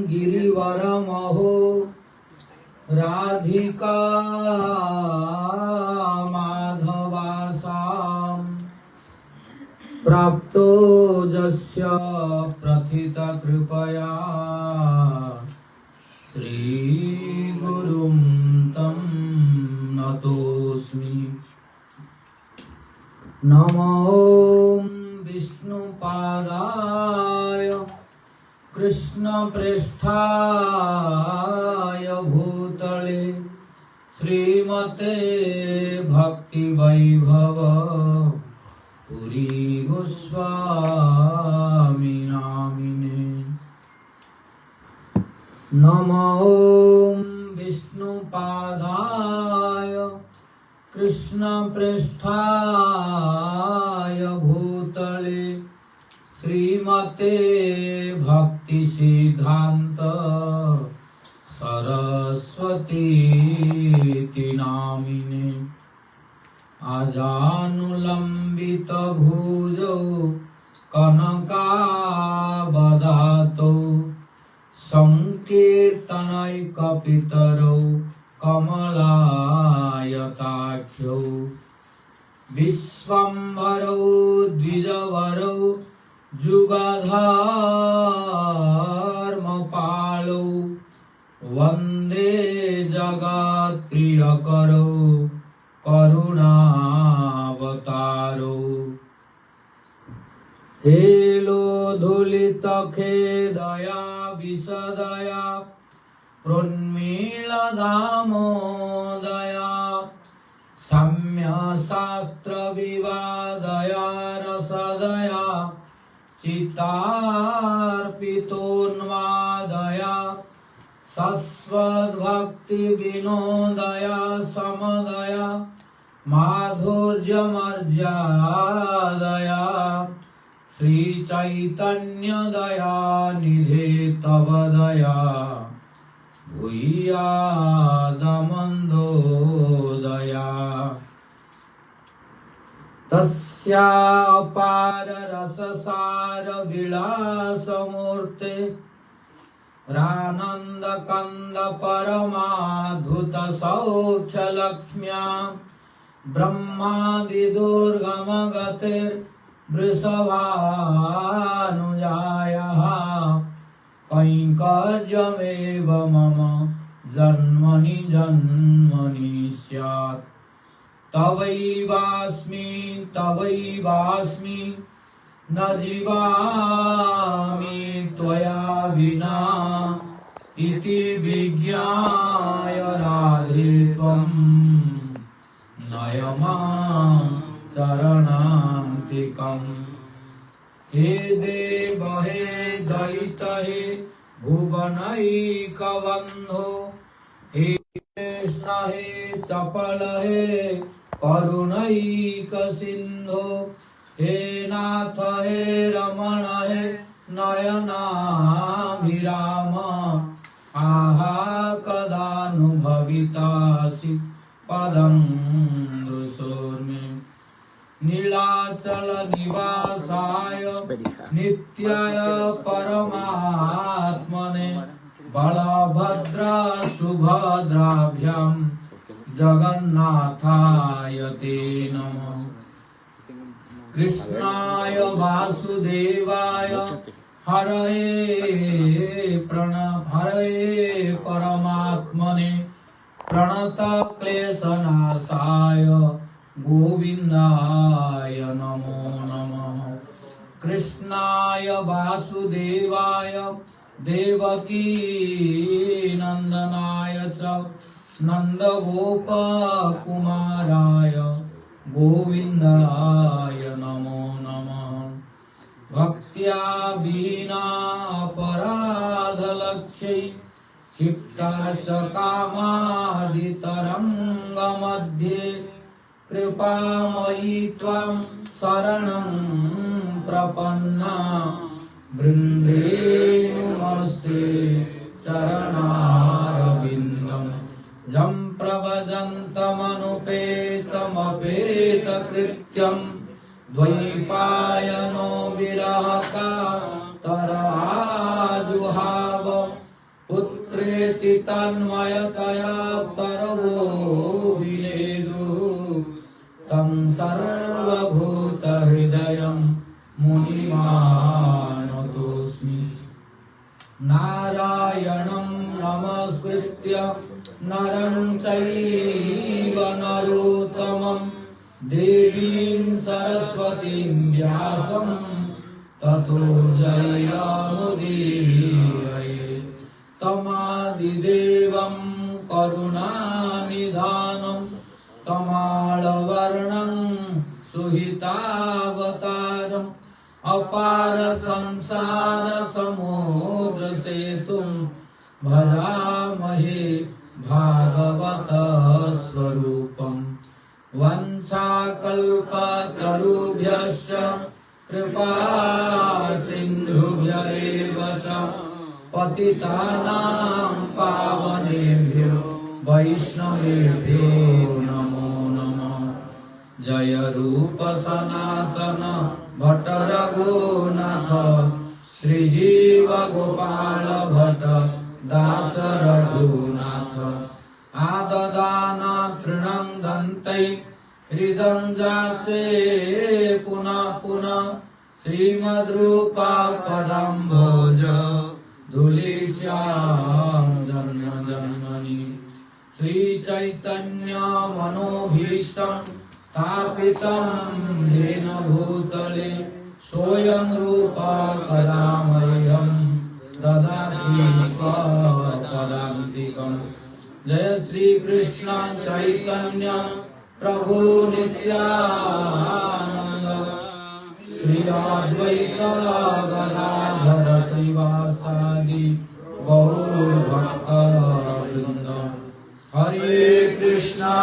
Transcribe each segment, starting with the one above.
गिरिवरमहो राधिका माधवासाम् प्राप्तो यस्य प्रथित कृपया श्रीगुरुं तं नतोऽस्मि। नमो विष्णुपादाय कृष्णप्रेष्ठाय भूतले श्रीमते भक्ति वैभव पुरी गोस्वामी नामिने। नमो विष्णुपादाय कृष्णप्रेष्ठाय भूतले श्रीमते भक्ति सिद्धांत सरस्वती नामिने। आजानुलंबित भुजौ कनकावदातौ संकीर्तनैकपितरौ कमलायताख्यौ विश्वम्भरौ द्विजवरौ जुगधर्मपालौ वन्दे जगत्प्रियकरौ करुणावतारौ। हेलोधुलितखेदया विशदया प्रोन्मीलधामोदया साम्यशास्त्रविवादया रसदया चित्तार्पितोन्मादया सस्वद्भक्तिविनोदया समदया माधुर्यमर्यादया श्रीचैतन्यदया निधे तव दया भूयादमन्दोदया। तस्या अपार रससार विलासमूर्ते रानन्द कंद परमाद्भुत सौख्य लक्ष्म्या ब्रह्मादि दुर्गम गते वृषभानुजायाः कैङ्कर्यमेव मम जन्मनि जन्मनि स्यात्। तवैवास्मि न जीवामि त्वया विना इति विज्ञाय राधे त्वं नय मां चरणान्तिकम्। हे देव हे दयित हे भुवनैकबन्धो हे कृष्ण हे चपल हे करुणैकसिन्धो हे नाथ हे रमण हे नयनाभिराम। आहा कदानुभवितासि पदं दृशोर्मे। नीलाचल निवासाय नित्याय परमात्मने बलभद्र सुभद्राभ्यां जगन्नाथाय ते नमः। कृष्णाय वासुदेवाय हरये परमात्मने प्रणतक्लेशनाशाय गोविन्दाय नमो नमः। कृष्णाय वासुदेवाय देवकी नंदनाय च नन्दगोपकुमाराय गोविन्दाय नमो नमः। भक्त्या वीणा अपराधलक्ष्यै क्षिप्ता च कामादितरङ्गमध्ये कृपामयी त्वां शरणं प्रपन्ना वृन्दे नमस्ते चरणारविन्दम्। जं प्रभजन्तमनुपेतमपेतकृत्यं द्वैपायनो विरहकातराजुहाव तन्मन्त्रेति तन्मयतया तरवो विनेदु तं सर्वभूतहृदयं मुनिमानतोऽस्मि नारायणं नमस्कृत्य नरं चैव नरोत्तमं देवीं सरस्वतीं व्यासं ततो जयमुदीरये तमादिदेवं करुणानिधानं तमालवर्णं सुहितावतारम् अपार संसार समुद्र सेतुं भजामहे भागवत स्वरूपम् वंशाकल्पतरुभ्यश्च कृपा सिन्धुभ्य एव च पतितानां पावनेभ्यो वैष्णवेभ्यो नमो नमः जय रूप सनातन भट्ट रघुनाथ श्रीजीव गोपाल भट्ट दास रघुनाथ आददान तृणं दन्तै हृदं जाचे पुनः पुनः श्रीमद्रूपा पदाम्भोज धूलिश्याम जन्म जन्मनि श्रीचैतन्य मनोभीष्टं स्थापितं येन भूतले सोऽयं रूपा कदा मह्यं ददाति स्वपदान्तिकम् जय श्री कृष्ण चैतन्य प्रभु नित्यानंद श्री अद्वैत गदाधर श्रीवासादि गौर भक्तवृंद हरे Krishna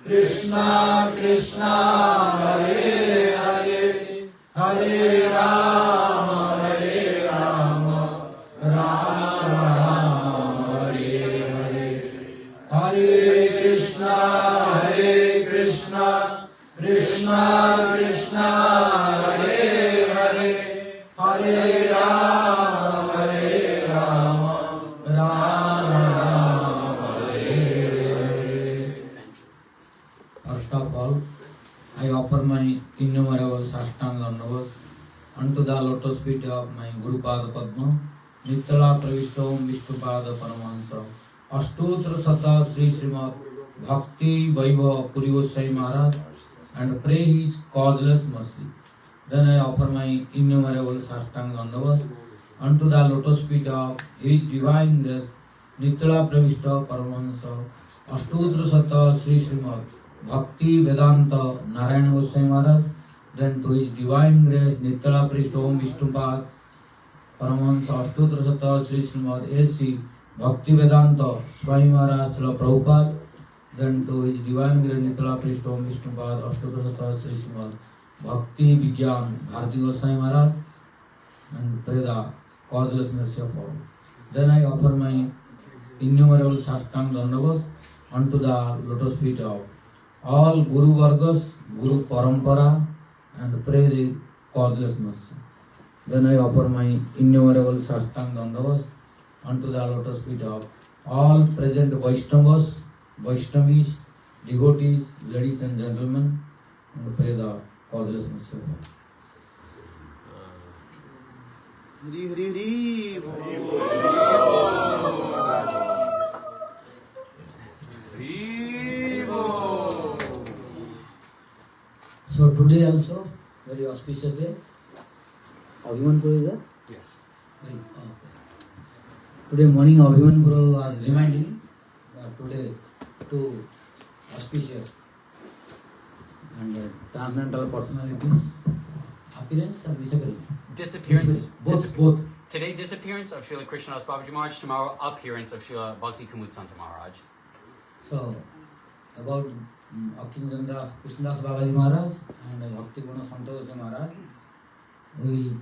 Krishna Krishna Hare Hare Hare Ram Ram Ram Hare Hare Hare Krishna Krishna Krishna Hare Hare Hare Ram Ram Ram Hare Hare. First of all, I offer my innumerable Sashtanga Navas unto the lotus feet of my Guru Pada Padma, Nitala Pravishtam Vishnupada Paramahansa, Ashtotra Sata Sri Srimad Bhakti Vaibhava Purivosai Maharaj, and pray his causeless mercy. Then I offer my innumerable Sashtanga Navas unto the lotus feet of his divine grace, Nitala Pravishta Paramahansa, Ashtotra Sata Sri Srimad Bhakti Vedanta Narayana Goswami Maharaj, then to his divine grace Nitala Pravishta Vishnupad Paramahansa Ashtotra Sata Sri Srimad A.C. Bhakti Vedanta Swami Maharaj Srila Prabhupada, then to his divine grace Nitala Pravishta Vishnupad Ashtotra Sata Sri Srimad Bhakti Vigyan Bharati Goswami Maharaj, and pray the causeless mercy of all. Then I offer my innumerable Sashtanga Dandavas unto the lotus feet of all Guru Vargas, Guru Parampara, and pray the causeless mercy. Then I offer my innumerable Sashtanga Dandavas unto the lotus feet of all present Vaishnavas, Vaishnavis, devotees, ladies and gentlemen, and pray the causeless mercy of all. Hari Hari Hari So today also very auspicious day. Abhimanpura is there? Yes. Okay. Today morning Abhimanpura was reminding that today two auspicious and transcendental personalities appearance or disappearance? Disappearance. Both. Today, disappearance of Srila Krishnadas Babaji Maharaj. Tomorrow, appearance of Srila Bhakti Kumud-Santa Maharaj. So about Krishnadas Babaji Maharaj and Bhakti Guna Santa Maharaj, we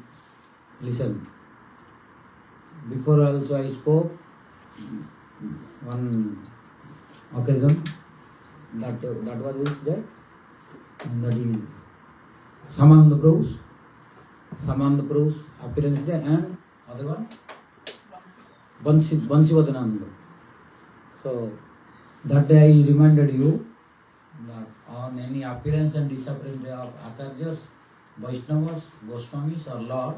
listen. Before also I spoke one occasion that was which day, and that is Samanda Prabhu's appearance day, and other one Bansivadananda. So that day I reminded you that on any appearance and disappearance of Acharyas, Vaishnavas, Goswamis or Lord,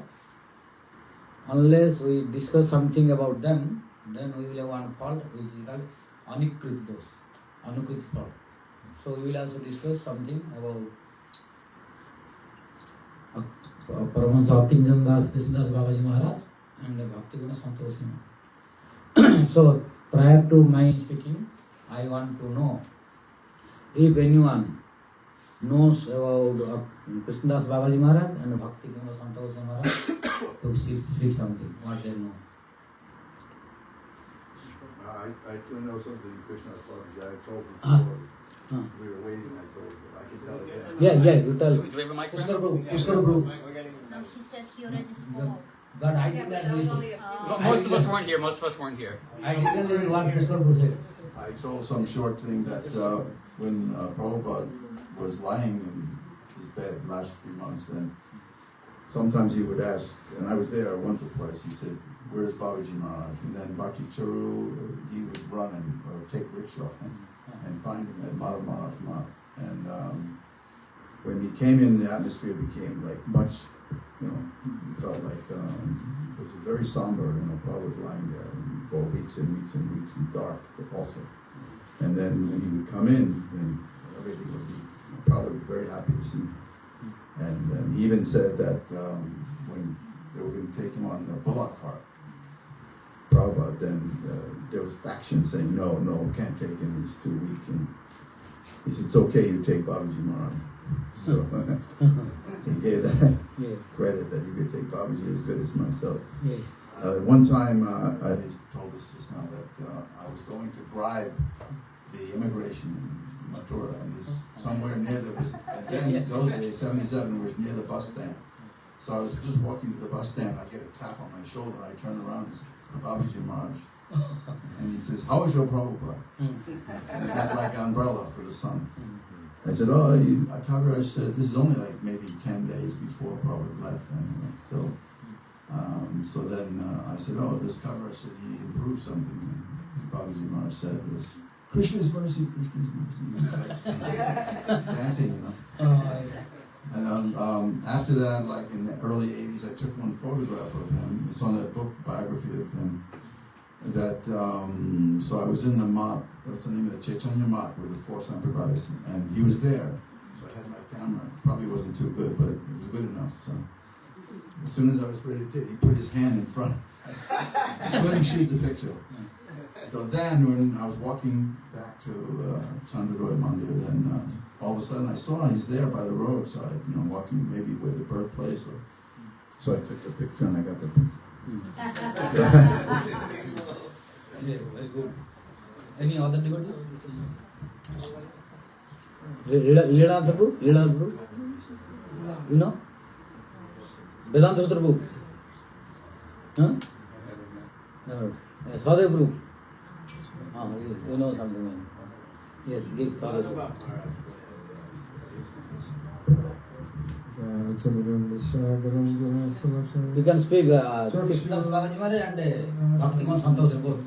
unless we discuss something about them, then we will have one fault which is called Anikrit dos, Anukrit fault. So we will also discuss something about Paramahansa Bhakti Das Krishnadas Babaji Maharaj and Bhakti Guna Santosh Maharaj. So prior to my speaking, I want to know if anyone knows about Krishnadas Babaji Maharaj and Bhakti Guna Santosh Maharaj to speak something, what they know. I do know something Krishnadas Babaji. I told before we were waiting. I told you. I can tell it again. Yeah, you tell. Do we have a mic? Pushkar Prabhu. No, he said he already spoke. But I did not listen. Most of us weren't here. Most of us weren't here. I didn't listen what Pushkar Prabhu said. I told some short thing that when Prabhupada was lying in his bed last 3 months, then sometimes he would ask, and I was there once or twice, he said, "Where's Babaji Maharaj?" And then Bhakti Charu, he would run or take rickshaw and find him at Madhav Maharaj Math. And when he came in, the atmosphere became like much, you felt like it was very somber, Prabhupada lying there for weeks and weeks and weeks in dark also. And then when he would come in, then everything would be probably very happy to see him. And he even said that when they were going to take him on the bullock cart, Prabhupada, then there was factions saying, no, can't take him, he's too weak. And he said, it's okay, you take Babaji Maharaj. So he gave that credit that you could take Babaji as good as myself. One time, I told us just now that I was going to bribe the immigration in Mathura, and this somewhere near and then those days, 77 was near the bus stand. So I was just walking to the bus stand, I get a tap on my shoulder, I turn around and say, Babaji Maharaj. And he says, how is your Prabhupada? And he had like an umbrella for the sun. I said, Kaviraj said, this is only like maybe 10 days before Prabhupada left anyway. So then I said, this Kaviraj said he improved something. And Babaji Maharaj said this, Krishna's mercy, Krishna's mercy. Like, dancing, And after that, like in the early 80s, I took one photograph of him. It's on that book, biography of him. So I was in the Mat, what's the name of the Chaitanya Mat, with the 4 Sampradayas, and he was there. So I had my camera. Probably wasn't too good, but it was good enough. So as soon as I was ready to take, he put his hand in front. He couldn't shoot the picture. So then, when I was walking back to Chandaroy Mandir, then all of a sudden I saw he's there by the roadside, walking maybe with the birthplace. So I took the picture and I got the picture. Very good. Any other devotee? Leela Prabhu? You know? Vedanta Sutra book? Huh? No. Swarup Prabhu? Yes, you know something. Yes, give Swarup Prabhu. You can speak Krishnadas Babaji Maharaj and Bhakti Guna Santosh both.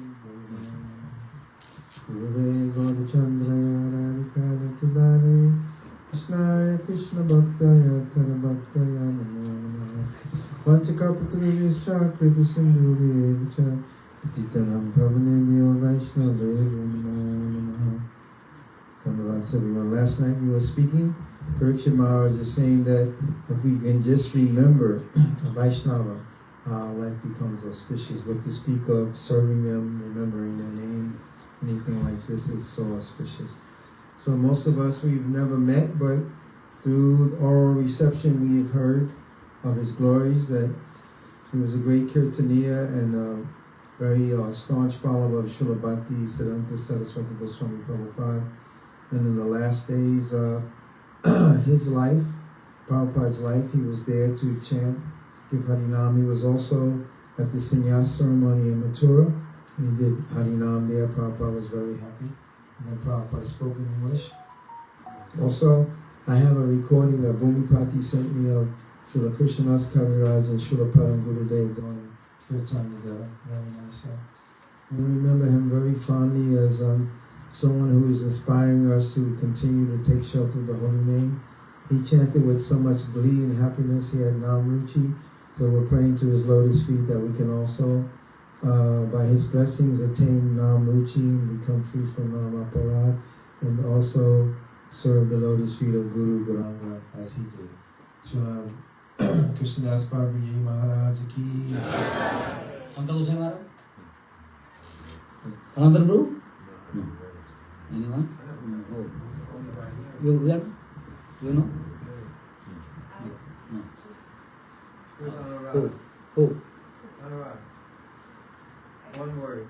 Krishnaya Krishna Bhaktaya Tara Bhaktaya Namo Vanchakapatavishya Kripa Sindhuvi Evacha Titaram Pavanebhyo Vaishnave Namo Dhanavats everyone. Last night you were speaking. Parikshit Maharaj is saying that if we can just remember a Vaishnava, our life becomes auspicious. What to speak of serving them, remembering their name, anything like this is so auspicious. So most of us we've never met, but through oral reception we've heard of his glories, that he was a great Kirtaniya and a very staunch follower of Srila Bhakti Siddhanta Saraswati Goswami Prabhupada. And in the last days, his life, Prabhupada's life, he was there to chant, give Harinam. He was also at the sannyas ceremony in Mathura, and he did Harinam there. Prabhupada was very happy. And then Prabhupada spoke in English. Also, I have a recording that Bhumipati sent me of Srila Krishnadas Kaviraj and Srila Param Gurudev doing spend time together. Very nice. So we remember him very fondly as someone who is inspiring us to continue to take shelter of the holy name. He chanted with so much glee and happiness. He had Namruchi. So we're praying to his lotus feet that we can also, by his blessings, attain Namruchi and become free from Namaparad, and also serve the lotus feet of Guru Gauranga as he did. So, Krishnadas Babaji Maharaja ki. Santa Gosai Maharaj? Sanatana Prabhu? No. Anyone? No. You know? No. Who? One word.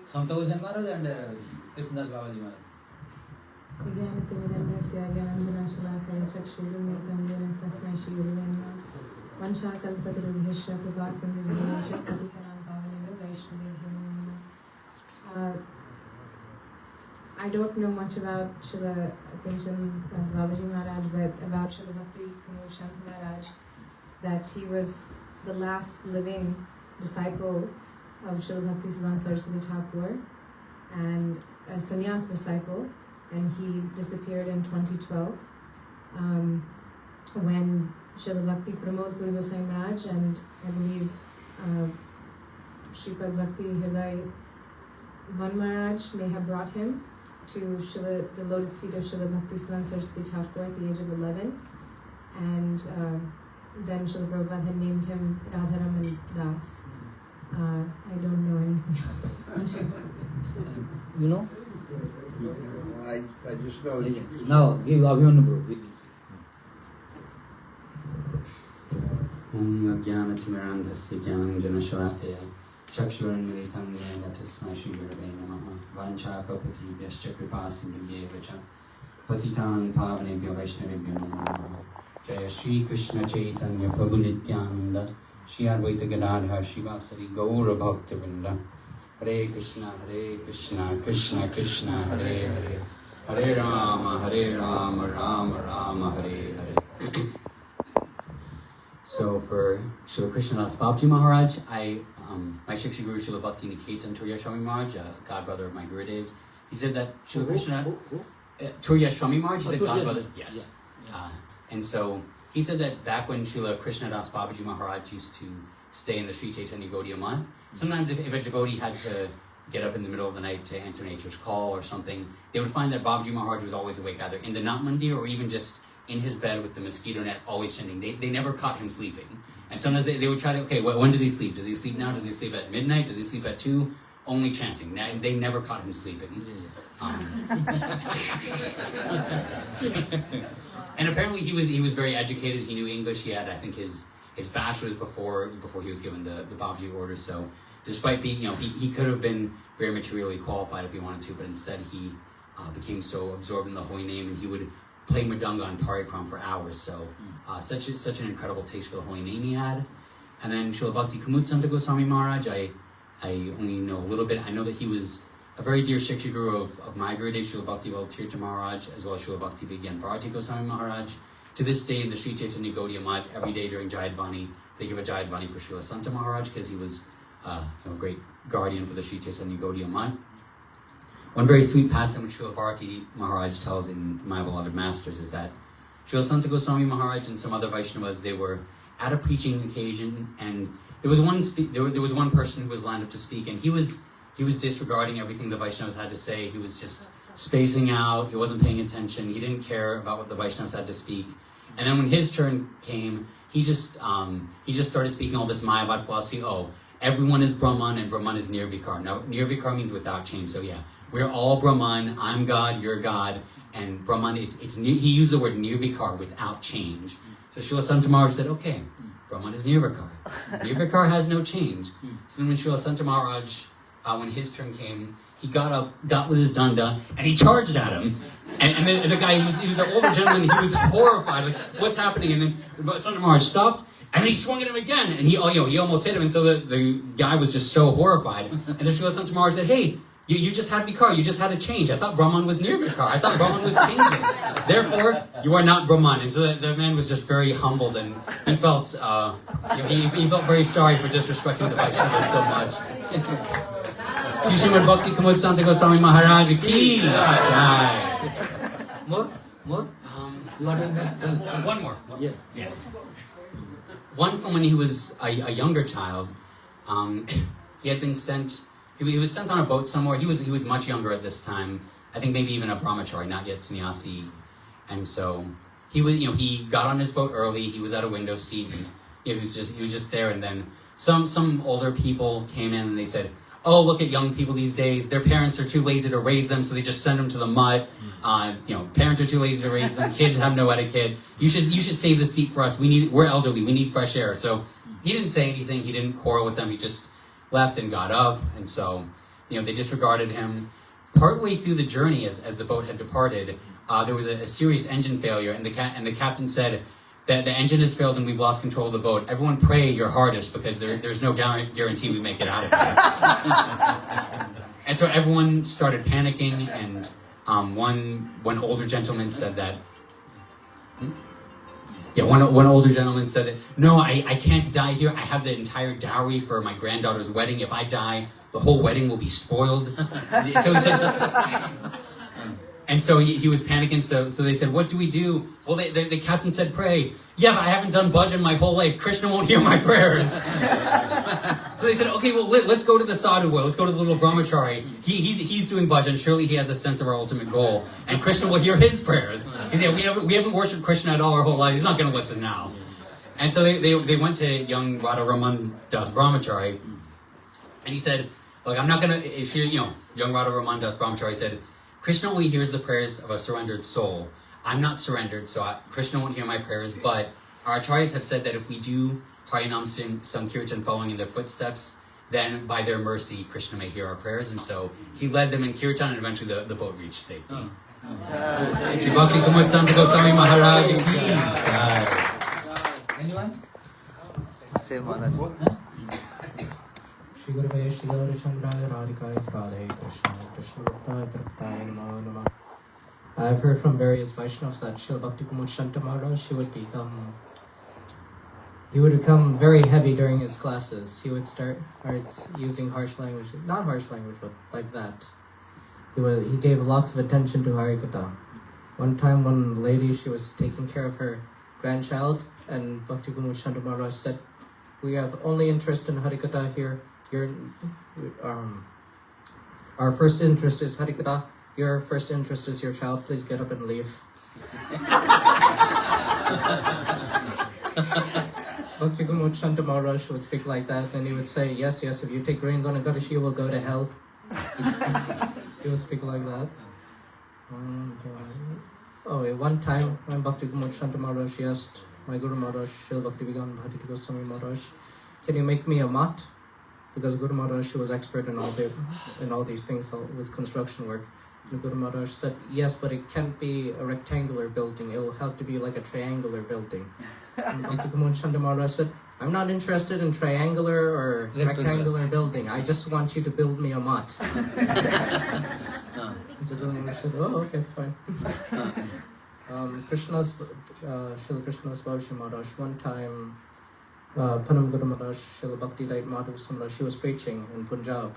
Santa Gosai Maharaj and Krishnadas Babaji Maharaj. विज्ञानतिमिरन्दस्य ज्ञानञ्जनशलाकया चक्षुरुन्मिलितं येन तस्मै श्रीगुरुवे नमः वंशाकल्पतरुभ्यश्च कृपासिन्धुभ्यश्च पतितानां पावनेभ्यो वैष्णवेभ्यो नमो नमः. I don't know much about Srila Kinchan Babaji Maharaj, but about Srila Bhakti Shanta Maharaj, that he was the last living disciple of Srila Bhakti Siddhanta Saraswati Thakur and a sannyas disciple. And he disappeared in 2012 when Srila Bhakti Pramod Puri Goswami Maharaj and I believe Shripad Bhakti Hridaya Van Maharaj may have brought him to the lotus feet of Srila Bhakti Siddhanta Saraswati Thakur at the age of 11, and then Srila Prabhupada had named him Radharaman Das. I don't know anything else. You know? I just know that Now, give Abhimanyu Prabhu. Om Jnanatimirandhasya Jnananjanashalakaya Chakshurunmilitam Yena Tasmai Shri Gurave Namaha Vanchakapatibhyascha Kripasindhubhyeva Cha Patitan Pavanebhyo Vaishnavebhyo Namo Namaha Jaya Shri Krishna Chaitanya Prabhu Nityananda Shri Advaita Gadadhar Shivasari Gaura Bhaktivinoda Hare Krishna, Krishna Krishna, Hare Hare, Hare Rama, Rama Rama, Hare Hare. So for Srila Krishnadas Babaji Maharaj, my Shiksha Guru Srila Bhakti Niketan Turyaswami Maharaj, godbrother of my Gurudev, he said that Srila Krishna, Turyaswami Maharaj, he said godbrother, yes. And so he said that back when Srila Krishnadas Babaji Maharaj used to stay in the Sri Chaitanya Gaudiya Math, sometimes if a devotee had to get up in the middle of the night to answer nature's call or something, they would find that Babaji Maharaj was always awake, either in the Nat Mandir or even just in his bed with the mosquito net, always chanting. They never caught him sleeping. And sometimes they would try to, okay, when does he sleep? Does he sleep now? Does he sleep at midnight? Does he sleep at 2? Only chanting. They never caught him sleeping. And apparently he was very educated. He knew English. He had, I think, his bachelor's before he was given the Babaji order. So despite being, he could have been very materially qualified if he wanted to, but instead he became so absorbed in the holy name, and he would play Madanga and Parikram for hours. So such an incredible taste for the holy name he had. And then Srila Bhakti Kamutsanta Goswami Maharaj, I only know a little bit. I know that he was a very dear Shiksha Guru of my Gurudev, Srila Bhakti Tirtha Maharaj, as well as Srila Bhakti Vigyan Bharati Goswami Maharaj. To this day, in the Sri Chaitanya Gaudiya Math, every day during Jayadvani, they give a Jayadvani for Srila Santa Maharaj, because he was a great guardian for the Sri Chaitanya Gaudiya Math. One very sweet passage which Srila Bharati Maharaj tells in My Beloved Masters is that Srila Santa Goswami Maharaj and some other Vaishnavas, they were at a preaching occasion, and there was one person who was lined up to speak, and he was disregarding everything the Vaishnavas had to say. He was just spacing out. He wasn't paying attention. He didn't care about what the Vaishnavas had to speak. And then when his turn came, he just started speaking all this Mayavad philosophy. Oh, everyone is Brahman and Brahman is Nirvikar. Now, Nirvikar means without change. So yeah, we're all Brahman. I'm God, you're God. And Brahman, he used the word Nirvikar, without change. So Srila Santa Maharaj said, okay, Brahman is Nirvikar. Nirvikar has no change. So then when Srila Santa Maharaj, when his turn came, he got up, got with his danda, and he charged at him. And the guy, he was an older gentleman, he was horrified, like, what's happening? And then Santa Maharaj stopped, and then he swung at him again, and he almost hit him, and so the guy was just so horrified. And so Srila Santa Maharaj said, hey, You just had Vikar, you just had to change. I thought Brahman was near Vikar. I thought Brahman was changeless. Therefore, you are not Brahman. And so the man was just very humbled, and he felt he felt very sorry for disrespecting the Vaishnavas so much. Srimad Bhakti Kumud Santa Goswami Maharaja ki jai. More? What is that? One more. Yeah. Yes. One from when he was a younger child. He had been sent. He was sent on a boat somewhere. He was much younger at this time. I think maybe even a brahmachari, not yet sannyasi. And so he got on his boat early. He was at a window seat. And, he was just there. And then some older people came in and they said, "Oh, look at young people these days. Their parents are too lazy to raise them, so they just send them to the mud. Parents are too lazy to raise them. Kids have no etiquette. You should save the seat for us. We're elderly. We need fresh air." So he didn't say anything. He didn't quarrel with them. He just left and got up. And so, they disregarded him. Partway through the journey, as the boat had departed, there was a serious engine failure, and the captain said that the engine has failed and we've lost control of the boat. Everyone pray your hardest because there's no guarantee we make it out of here. And so everyone started panicking, and one older gentleman said that. One older gentleman said that, "No, I can't die here. I have the entire dowry for my granddaughter's wedding. If I die, the whole wedding will be spoiled." So he said, and so he was panicking. So they said, "What do we do?" Well, the captain said, "Pray." "Yeah, but I haven't done bhajan my whole life. Krishna won't hear my prayers." So they said, "Okay, well, let's go to the sadhu boy. Let's go to the little brahmachari. He's doing bhajan. Surely he has a sense of our ultimate goal, and Krishna will hear his prayers." He said, "We haven't worshipped Krishna at all our whole life. He's not going to listen now." And so they went to young Radha Raman Das Brahmachari, and he said, "Look, I'm not going to." Young Radha Raman Das Brahmachari said, "Krishna only hears the prayers of a surrendered soul. I'm not surrendered, so Krishna won't hear my prayers. But our acharyas have said that if we do Harinam Sankirtan following in their footsteps, then by their mercy, Krishna may hear our prayers." And so he led them in Kirtan, and eventually the boat reached safety. Shri Bhakti Kumud Santa Goswami Maharaja ki jai. Anyone? Say Maharaj. Shri Gurave Shri Gauri Chandraya Radhikaya Radhe Krishna Krishna Bhaktaya Praptaya Namo Namah. I've heard from various Vaishnavas that Srila Bhakti Kumud Shanta Maharaj, he would become very heavy during his classes. He would start using harsh language, not harsh language, but like that. He gave lots of attention to Harikatha. One time, one lady, she was taking care of her grandchild, and Bhakti Kumud Shanta Maharaj said, "We have only interest in Harikatha here. Our first interest is Harikatha. Your first interest is your child. Please get up and leave." Bhakti Kumud Shanta Maharaj would speak like that, and he would say, yes, if you take reins on a goddess, you will go to hell. He would speak like that. One time, when Bhakti Kumud Shanta Maharaj, he asked my Guru Maharaj, Srila Bhakti Vigan Bhati Goswami Maharaj, "Can you make me a mat?" Because Guru Maharaj, he was expert in all these things with construction work. And Guru Maharaj said, "Yes, but it can't be a rectangular building. It will have to be like a triangular building." And Bhakti Kumud Shanta Maharaj said, "I'm not interested in triangular or rectangular building. I just want you to build me a mat." So Guru Maharaj said, "Oh, okay, fine." Srila Krishna's Bhavji Maharaj, one time, Panam Guru Maharaj, Srila Bhakti Dait Madhu Samraj, she was preaching in Punjab,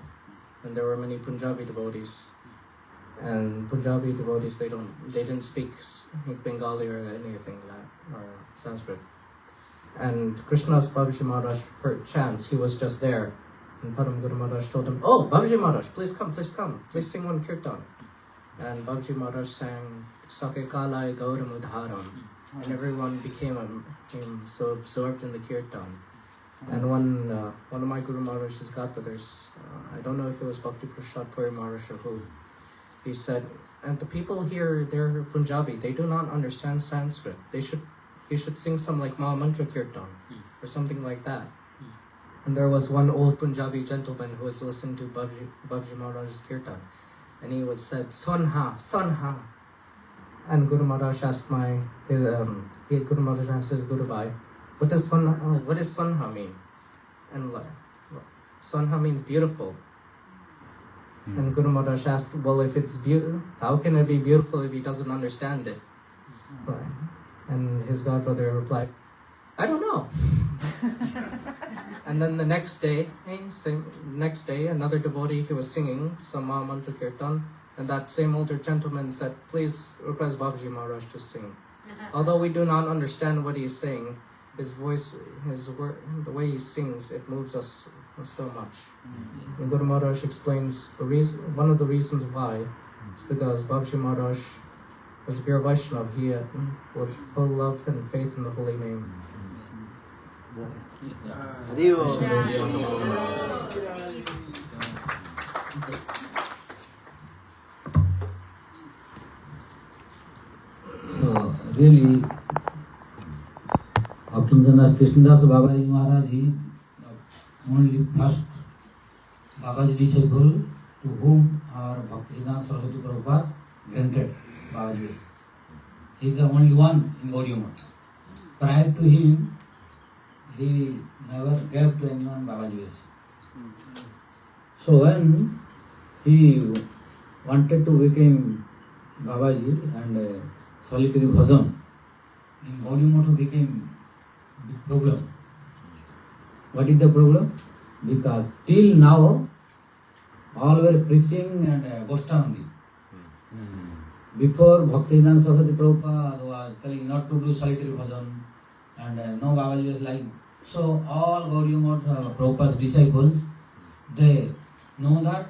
and there were many Punjabi devotees. And Punjabi devotees, they didn't speak Bengali or anything like that, or Sanskrit. And Krishna's Bhavji Maharaj, per chance, he was just there. And Param Guru Maharaj told him, "Oh, Bhavji Maharaj, please come, please sing one kirtan." And Bhavji Maharaj sang Sake Kalai Gauram Udharam. And everyone became so absorbed in the kirtan. And one of my Guru Maharaj's godbrothers, I don't know if it was Bhakti Prasad Puri Maharaj or who, he said, "And the people here, they're Punjabi, they do not understand Sanskrit. You should sing some like Maha Mantra Kirtan or something like that." And there was one old Punjabi gentleman who was listening to Bhavji Maharaj's Kirtan, and he was said, "Sonha, Sonha." And Guru Maharaj asked Guru Maharaj asked his Guru Bhai, what does Sonha mean? And Sonha means beautiful. And Guru Maharaj asked, well, if it's beautiful, how can it be beautiful if he doesn't understand it? Right. And his godbrother replied, I don't know. And then the next day, another devotee, he was singing some mantra kirtan, and that same older gentleman said, please request Babaji Maharaj to sing. Although we do not understand what he's saying, his voice, the way he sings, it moves us so much. And Guru Maharaj explains one of the reasons why is because Babaji Maharaj was a pure Vaishnava. He had with full love and faith in the holy name. So really, Krishnadas Babaji Maharaj is only first Babaji disciple to whom our Bhaktisiddhanta Saraswati Prabhupada granted Babaji. He is the only one in Gaudiya Math. Prior to him, he never gave to anyone Babaji. So when he wanted to become Babaji and solitary bhajan, in Gaudiya Math became big problem. What is the problem? Because till now, all were preaching and Gostamandi. Before Bhaktisiddhanta Saraswati Prabhupada was telling not to do solitary bhajan, and no Babaji was like. So all Gaudiya Math Prabhupada's disciples, they know that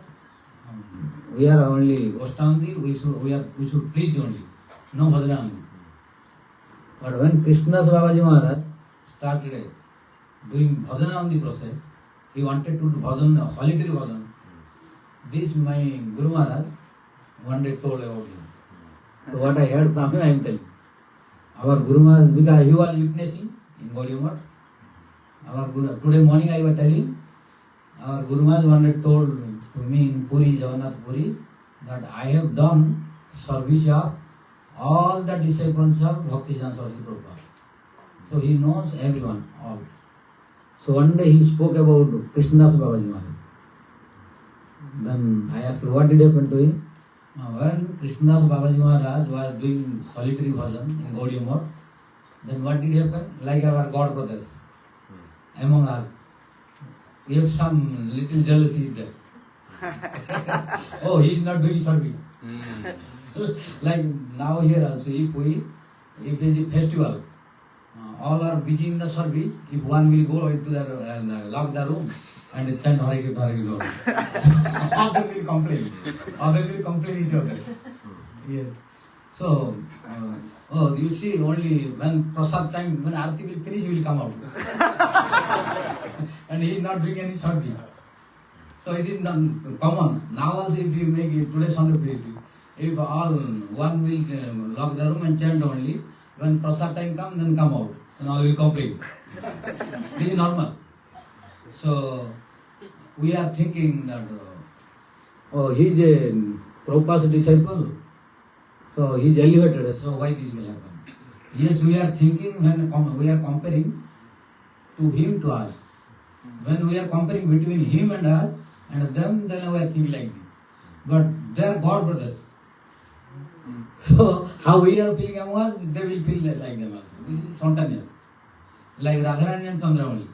we are only Gostamandi, we should preach only, no bhajan only. But when Krishnadas Babaji Maharaj started doing bhajan on the process, he wanted to do bhajan, solitary bhajan. This my Guru Maharaj one day told about him. So what I heard from him, I am telling. Our Guru Maharaj, because he was witnessing in Gaudiya Math, our Guru, today morning I was telling, our Guru Maharaj one day told to me in Puri, Jagannath Puri, that I have done service of all the disciples of Bhaktisiddhanta Saraswati Prabhupada. So he knows everyone, all. So one day he spoke about Krishnadas Babaji Maharaj. Then I asked, what did happen to him? When Krishnadas Babaji Maharaj was doing solitary bhajan in Gaudiya Math, then what did happen? Like our God brothers among us, we have some little jealousy there. Oh, he is not doing service. Like now here also, if it is a festival, all are busy in the service. If one will go into the and lock the room and chant Hare Krishna, Hare Krishna, others will complain. Others will complain each other. Yes. So, you see, only when prasad time, when Arati will finish, he will come out. And he is not doing any service. So it is not common. Now also if you make it, today Sunday please do. If all one will lock the room and chant only, when prasad time comes, then come out. And all will complain. This is normal. So we are thinking that, he is a Prabhupada's disciple. So he is elevated. So why this will happen? Yes, we are thinking when we are comparing to him to us. When we are comparing between him and us and them, then we are thinking like this. But they are God brothers. So how we are feeling among us, they will feel like them also. This is spontaneous. Like Radharani and Chandramani.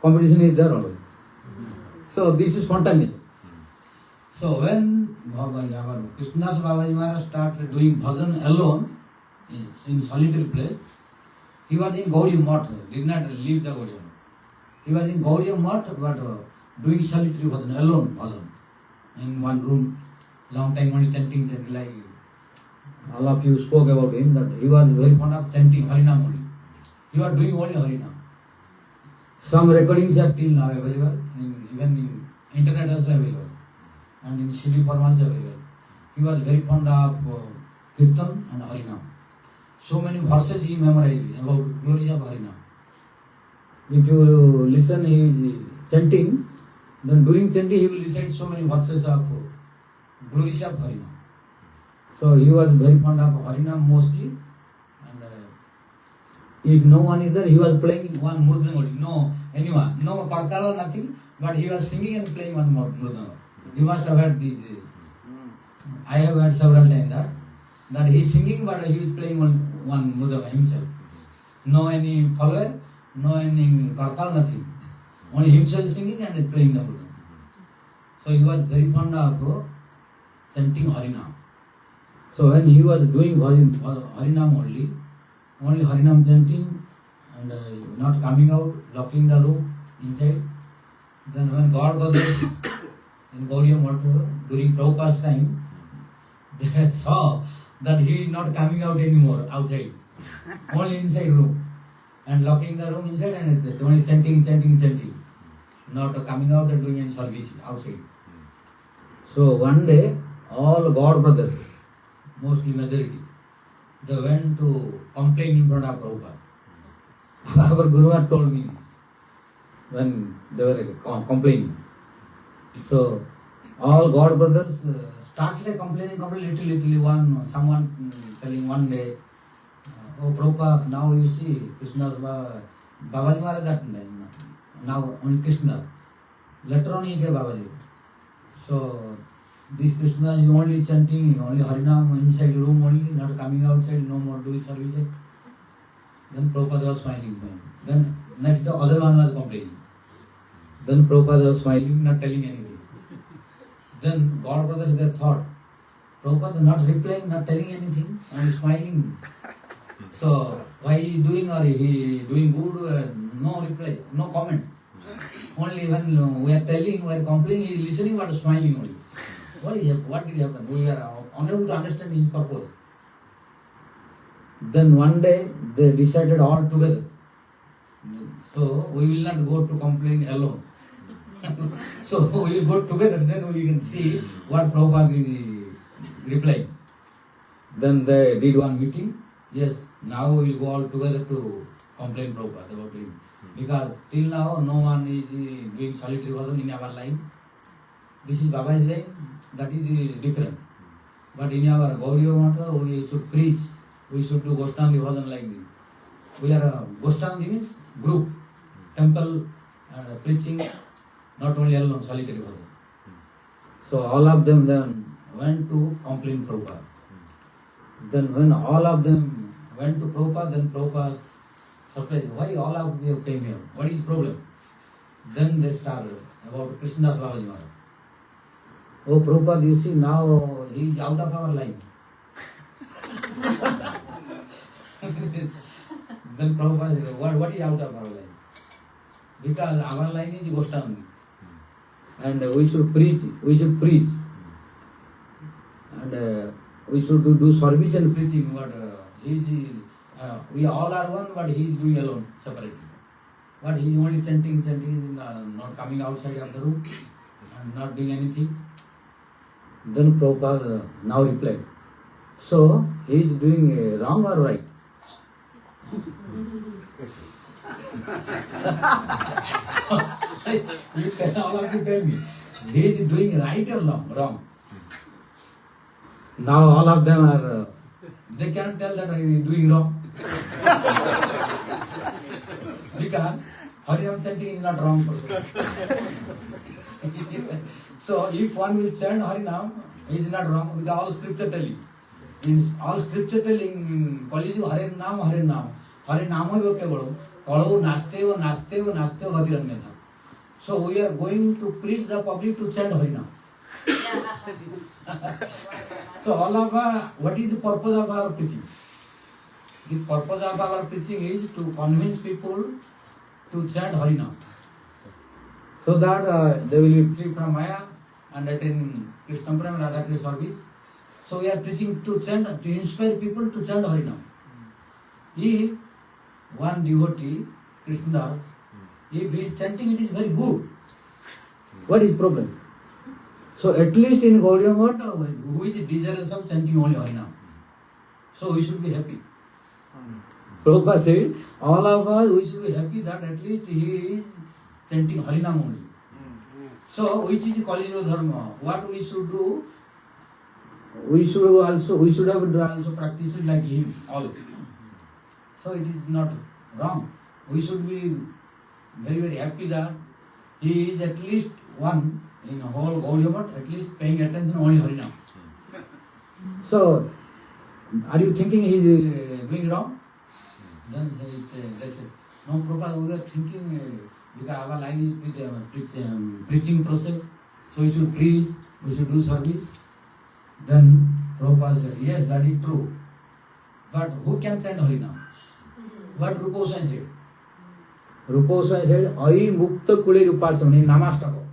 Competition is there always. So this is spontaneous. So when our Krishnadas Babaji Maharaj started doing bhajan alone in solitary place, he was in Gaudiya Math, did not leave the Gaudiya Math. He was in Gaudiya Math but doing solitary bhajan, alone bhajan, in one room, long time only chanting like all of you spoke about him, that he was very fond of chanting Harinam only. He was doing only Harinam. Some recordings are till now available, even in internet also available, and in CD form also available. He was very fond of Kirtan and Harinam. So many verses he memorized about glories of Harinam. If you listen his chanting, then during chanting he will recite so many verses of glories of Harinam. So he was very fond of Harinam mostly, and if no one is there, he was playing one murdang only, no anyone, no kartala, nothing, but he was singing and playing one murdang. You must have heard this. I have heard several times that he is singing, but he is playing one mudam himself. No any follower, no any kartal, nothing. Only himself singing and playing the mudam. So he was very fond of chanting Harinam. So when he was doing Harinam only Harinam chanting and not coming out, locking the room inside. Then when God was in Gaudiya Math during Prabhupada's time, they saw that he is not coming out anymore outside, only inside room, and locking the room inside and only chanting, not coming out and doing any service outside. So one day, all God brothers, mostly majority, they went to complain in front of Prabhupada. Our Guru had told me when they were complaining. So all God brothers started complaining little. Someone telling one day, oh Prabhupada, now you see Krishna's Babaji Maharaj that now only Krishna. Later on he gave Babaji. So this Krishna is only chanting, only Harinam inside the room only, not coming outside, no more doing services. Then Prabhupada was smiling. Then next day other one was complaining. Then Prabhupada was smiling, not telling anything. Then God brothers they thought, Prabhupada not replying, not telling anything, only smiling. So why he doing or he doing good? No reply, no comment. Only when we are telling, we are complaining, he is listening but smiling only. What did happen? We are unable to understand his purpose. Then one day they decided all together. So we will not go to complain alone. So we will go together, then we can see what Prabhupada is replying. Then they did one meeting. Yes, now we will go all together to complain Prabhupada about him. Because till now no one is doing solitary bhajan in our line. This is Baba's line, that is different. But in our Gaudiya Math, we should preach, we should do Goshtani bhajan like this. We are a Goshtani means group, temple preaching, not only alone, solitary bhajan. So all of them then went to complain Prabhupada. Then when all of them went to Prabhupada, then Prabhupada surprised, why all of you came here? What is the problem? Then they started about Krishnadas Babaji Maharaj. Oh Prabhupada, you see now he is out of our line. Then Prabhupada said, what is out of our line? Because our line is Goshtami. And we should preach. And we should do service and preaching. But we all are one, but he is doing alone, separately. But he is only chanting, not coming outside of the room and not doing anything. Then Prabhupada now replied, so he is doing wrong or right? You tell, all of you tell me, he is doing right or wrong? Now all of them are, they cannot tell that he is doing wrong. Because Harinam chanting is not wrong. So if one will chant Harinam, he is not wrong because all scripture telling. In all scripture telling in Kali Yuga, Harinam. Harinam ho kevalo. Kalau naste gatiranya tha. So we are going to preach the public to chant Harinam. So all of what is the purpose of our preaching? The purpose of our preaching is to convince people to chant Harinam. So that they will be free from Maya and attain Krishna Prem, Radha Krishna service. So we are preaching to chant, to inspire people to chant Harinam. If one devotee, Krishna, if he is chanting, it is very good. What is problem? So at least in Gaudiya Math, who is desirous of chanting only Harinam? So we should be happy. Prabhupada said, all of us, we should be happy that at least he is chanting Harinam only. So which is the Kali Yuga Dharma? What we should do? We should have also practiced like him all. So it is not wrong. We should be very, very happy that he is at least one in whole Gaudiya Math, at least paying attention only Harinam. So, are you thinking he is doing wrong? Then they said, no, Prabhupada, we are thinking because our life is preaching process, so we should preach, we should do service. Then Prabhupada said, yes, that is true. But who can send Harinam? What Rupa Goswami said? Rupa Goswami said, Ai Mukta Kule Rupasam, Namastaka.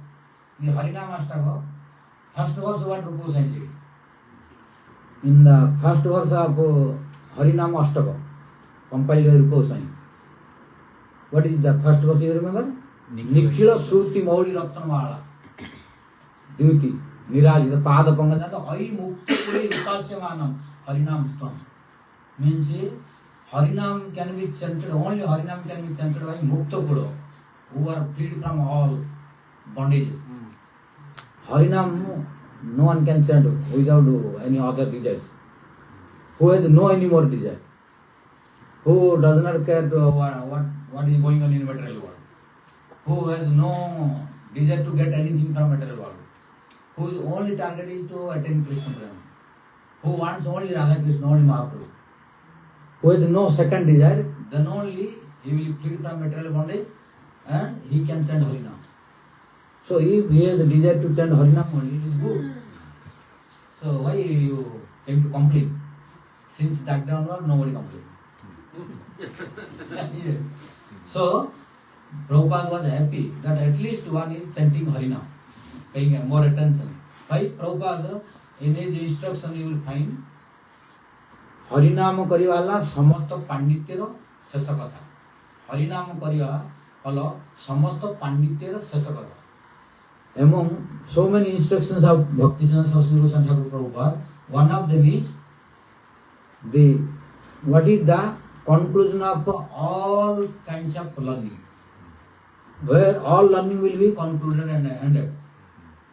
The Harinamastaka, first verse what Rupa Goswami said. In the first verse of Harinamastaka, compiled by Rupa Goswami. What is the first verse you remember? Nikhila Shruti Mauri Ratnamala. Duty. Niraj, the Pada Pangajata, Ai Mukta Kule Rupasamanam, Harinam Stam. Means Harinam can be chanted, only Harinam can be chanted by Mukta Kula, who are freed from all bondages. Harinam, no one can chant without any other desires. Who has no any more desire. Who does not care to what is going on in material world. Who has no desire to get anything from material world. Whose only target is to attain Krishna Prema. Who wants only Radha Krishna, only Mahaprabhu. Who has no second desire, then only he will free from material bondage and he can chant Harinam. So if he has a desire to chant Harinam only, it is good. So why you came to complain? Since that downward, nobody complained. Yes. So Prabhupada was happy that at least one is chanting Harinam, paying more attention. Why Prabhupada, in his instruction you will find Harinam karivala samato panditero sesakatha. Harinam kariva follow samato panditero sesakatha. Among so many instructions of Bhakti Saraswati Goswami Thakur Prabhupada, one of them is what is the conclusion of all kinds of learning, where all learning will be concluded and ended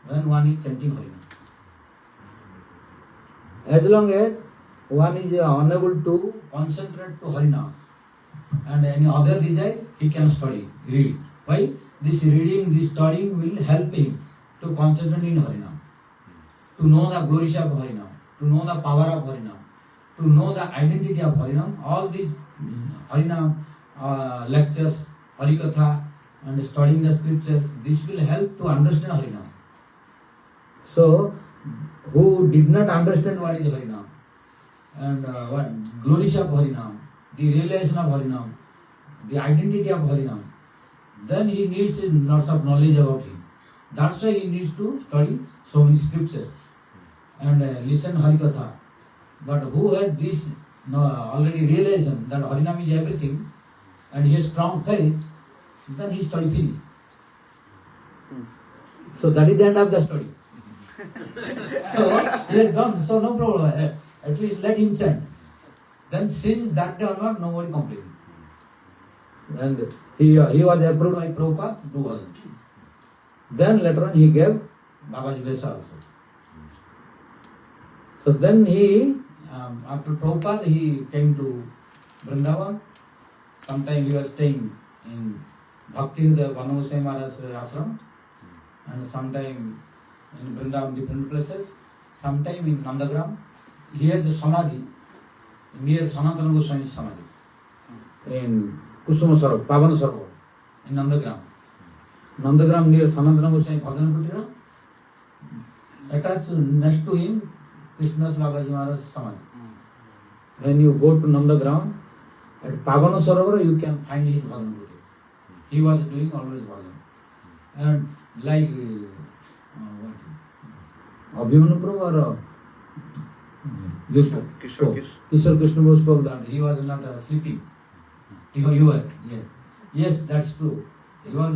when one is chanting Harinam. As long as one is unable to concentrate to Harinam and any other desire, he can study, read. Why? This reading, this studying will help him to concentrate in Harinam, to know the glory of Harinam, to know the power of Harinam, to know the identity of Harinam. All these Harinam lectures, Harikatha, and studying the scriptures, this will help to understand Harinam. So, who did not understand what is Harinam and what glory of Harinam, the realization of Harinam, the identity of Harinam, then he needs lots of knowledge about him. That's why he needs to study so many scriptures and listen Harikatha. But who has this already realization that Harinam is everything and he has strong faith, then his study finished. So that is the end of the study. So he has done, so no problem. At least let him chant. Then since that day onward, nobody complained. And he was approved by Prabhupada, do all. Then later on he gave Babaji Vesa also. So then he, after Prabhupada, he came to Vrindavan. Sometime he was staying in Bhakti, the Maharaja ashram, and sometime in Vrindavan, different places. Sometime in Nandagram. He has a samadhi near Sanatana Goswami's samadhi in Kusuma Swarup, Pavana Swarup, in Nandagram. Nandagram near Sanatana Goswami Bhagwan Kutira. Attached next to him, Krishna's Babaji Maharaj's samadhi. When you go to Nandagram, at Pavana Sarovar, you can find his Bhagwan Kutira. He was doing always Bhagwan. And like Abhimanyu Prabhu or Kishore Krishna Prabhu spoke that he was not sleeping. You were, yes. Yes, that's true. He was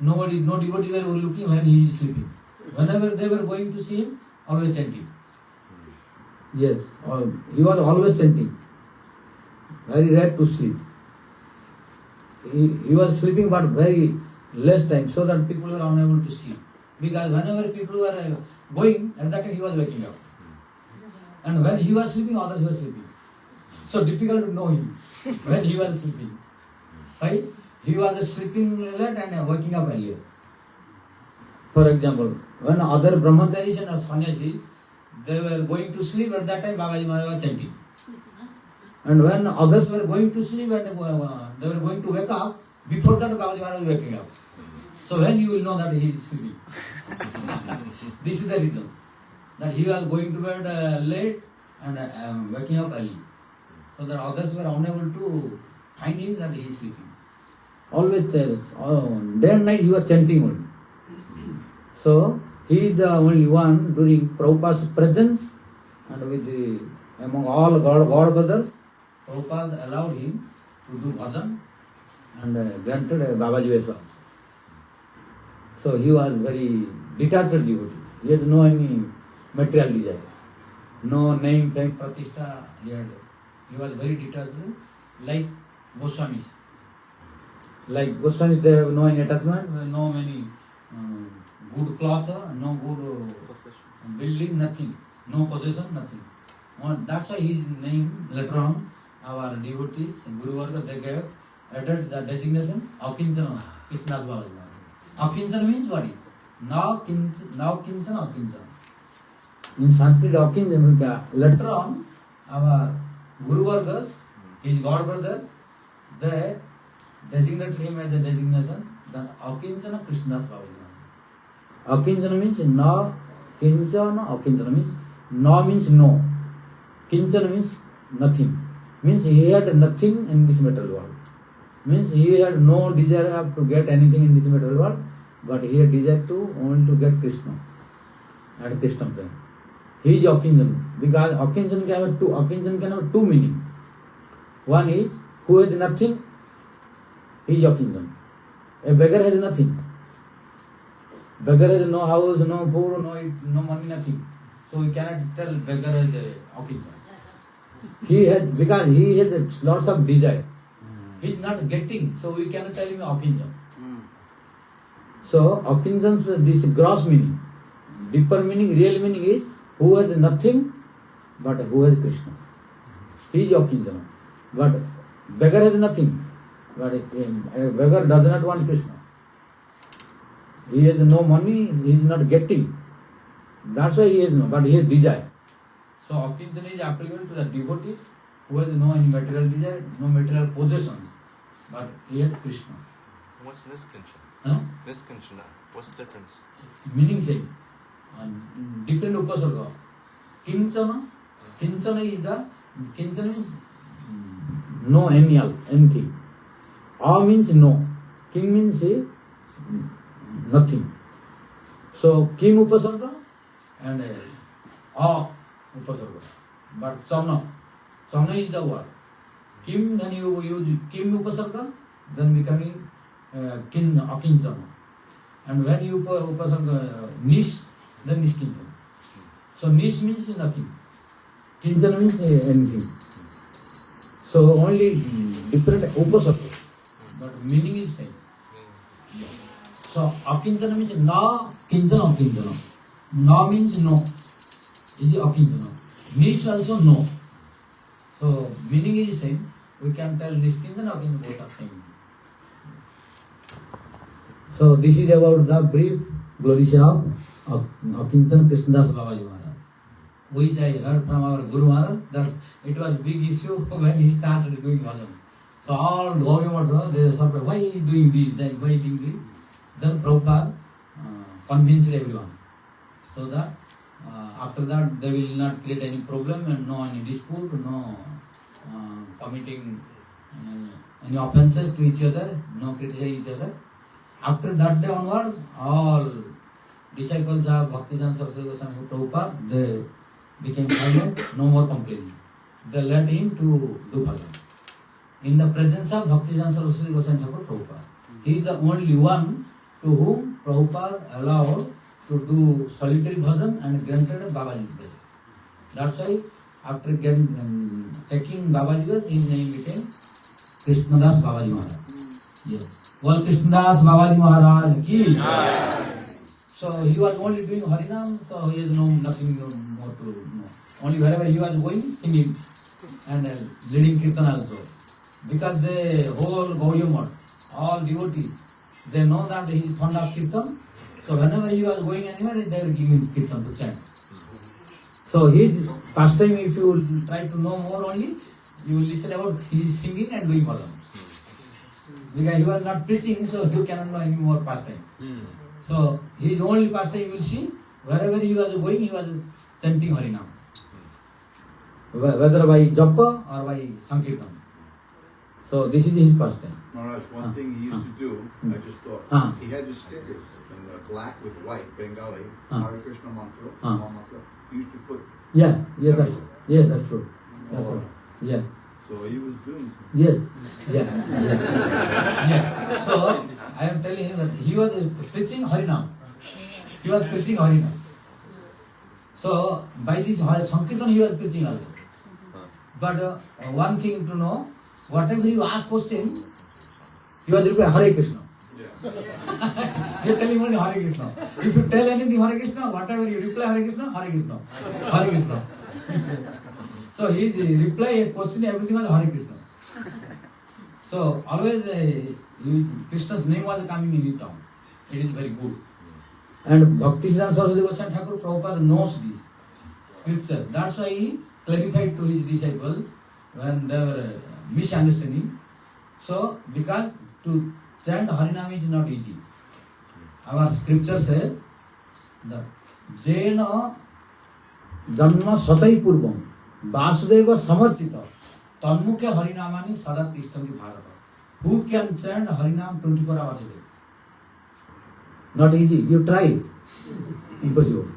no devotee were looking when he is sleeping. Whenever they were going to see him, always chanting. Yes, he was always chanting. Very rare to sleep. He was sleeping but very less time so that people were unable to see. Because whenever people were going, at that time he was waking up. And when he was sleeping, others were sleeping. So difficult to know him when he was sleeping. Right? He was sleeping late and waking up earlier. For example, when other brahmacharis and sannyasis, they were going to sleep, at that time Babaji Maharaj was chanting. And when others were going to sleep and they were going to wake up, before that Babaji Maharaj was waking up. So when you will know that he is sleeping? This is the reason. That he was going to bed late and waking up early. So that others were unable to find him that he is sleeping. Always day and night he was chanting only. So he is the only one during Prabhupada's presence and with among all God brothers, Prabhupada allowed him to do bhajan and granted Babaji Vaishnava. So he was very detached devotee. He had no any material desire. No name, fame, pratishtha. He was very detached, like Goswamis. Like Goswamis, they have no any attachment, no any good cloth, no good building, nothing. No possession, nothing. That's why his name later on, our devotees, Guru Varga, they gave added the designation Akinchana, Krishna's Babaji. Akinchana means what? Now Kinchana, Akinchana. In Sanskrit, Akinchana, later on, our Guru Vargas, his God brothers, they designated him as the designation, then Akinchana Krishna's Babaji. Akinchana means na, Kinchana, Akinchana means na means no. Kinchana means nothing. Means he had nothing in this material world. Means he had no desire to get anything in this material world, but he had desire to only to get Krishna and Krishna prema. He is Akinchana. Because Akinchana can have two meaning. One is who has nothing, he is Akinchana. A beggar has nothing. Beggar has no house, no food, no money, nothing. So we cannot tell beggar as Akinchana. Because he has lots of desire. He is not getting, so we cannot tell him Akinchana. So Akinchana's this gross meaning. Deeper meaning, real meaning is who has nothing but who has Krishna. He is Akinchana. But beggar has nothing. But a beggar does not want Krishna. He has no money, he is not getting. That's why he has no, but he has desire. So Akinchana is applicable to the devotees who has no any material desire, no material possessions, but he has Krishna. What's niskanchana? Huh? Niskanchana. What's the difference? Meaning same. Different upasarga. Kinchana means no anything. A means no. King means nothing. So Kim upasarga and A upasarga. But Chana is the word. Kim, then you use Kim upasarga, then becoming Akinchana. And when you upasarga Nish, then Niskinchana. So Nish means nothing. Kinchana means anything. So only different upasarga, but meaning is same. So Akinchana means na, Kinchana, Akinchana. Na means no. Is Akinchana. Nish also no. So meaning is same. We can tell Niskinchana, Akinchana both are same. So this is about the brief glories of Akinchana Krishnadas Babaji Maharaj, which I heard from our Guru Maharaj that it was big issue when he started doing bhajan. So all Govinda, they were surprised, why he is doing this, why he is doing this. Then Prabhupada convinced everyone. So that after that they will not create any problem and no any dispute, no committing any offenses to each other, no criticizing each other. After that day onward, all disciples of Bhakti Saraswati Goswami Prabhupada, they became silent, no more complaining. They let him to do bhajan. In the presence of Bhakti Saraswati Goswami Prabhupada. He is the only one to whom Prabhupada allowed to do solitary bhajan and granted Babaji's blessing. That's why after taking Babaji's, his name became Krishnadas Babaji Maharaj. Yes. Well, Krishnadas Babaji Maharaj ki. So he was only doing Harinam, so he has nothing more to know. Only wherever he was going, singing and leading Kirtan also. Because the whole Gaudiya Math, all devotees, they know that he is fond of Kirtan, So whenever he was going anywhere, they will give him kirtan to chant. So his pastime, if you try to know more only, you will listen about his singing and doing bhajan. Because he was not preaching, so you cannot know any more pastime. So his only pastime you will see, wherever he was going, he was chanting Harinam. Whether by japa or by sankirtan. So this is his pastime. Maharaj, one thing he used to do, I just thought, he had his stickers in black with white, Bengali, Hare Krishna mantra, mantra. He used to put. Yeah, that's true. That's true. Yeah. So he was doing something. Yes. Yeah. So I am telling you that he was preaching Harinam. He was preaching Harinam. So by this Sankirtan he was preaching also. But one thing to know, whatever you ask question, you was reply Hare Krishna. You are telling only Hare Krishna. If you tell anything Hare Krishna, whatever you reply Hare Krishna, Hare Krishna. Hare Krishna. So his reply a question, everything was Hare Krishna. So always Krishna's name was coming in his tongue. It is very good. And Bhakti Siddhanta Saraswati Goswami Thakur Prabhupada knows this scripture. That's why he clarified to his disciples when they were misunderstanding. So because to chant Harinam is not easy. Our scripture says that Jena Janma Satai Purvam Vasudeva Samarchita Tanmukha Harinamani Sadat Ishtami Bharata. Who can chant Harinam 24 hours a day? Not easy. You try. Impossible.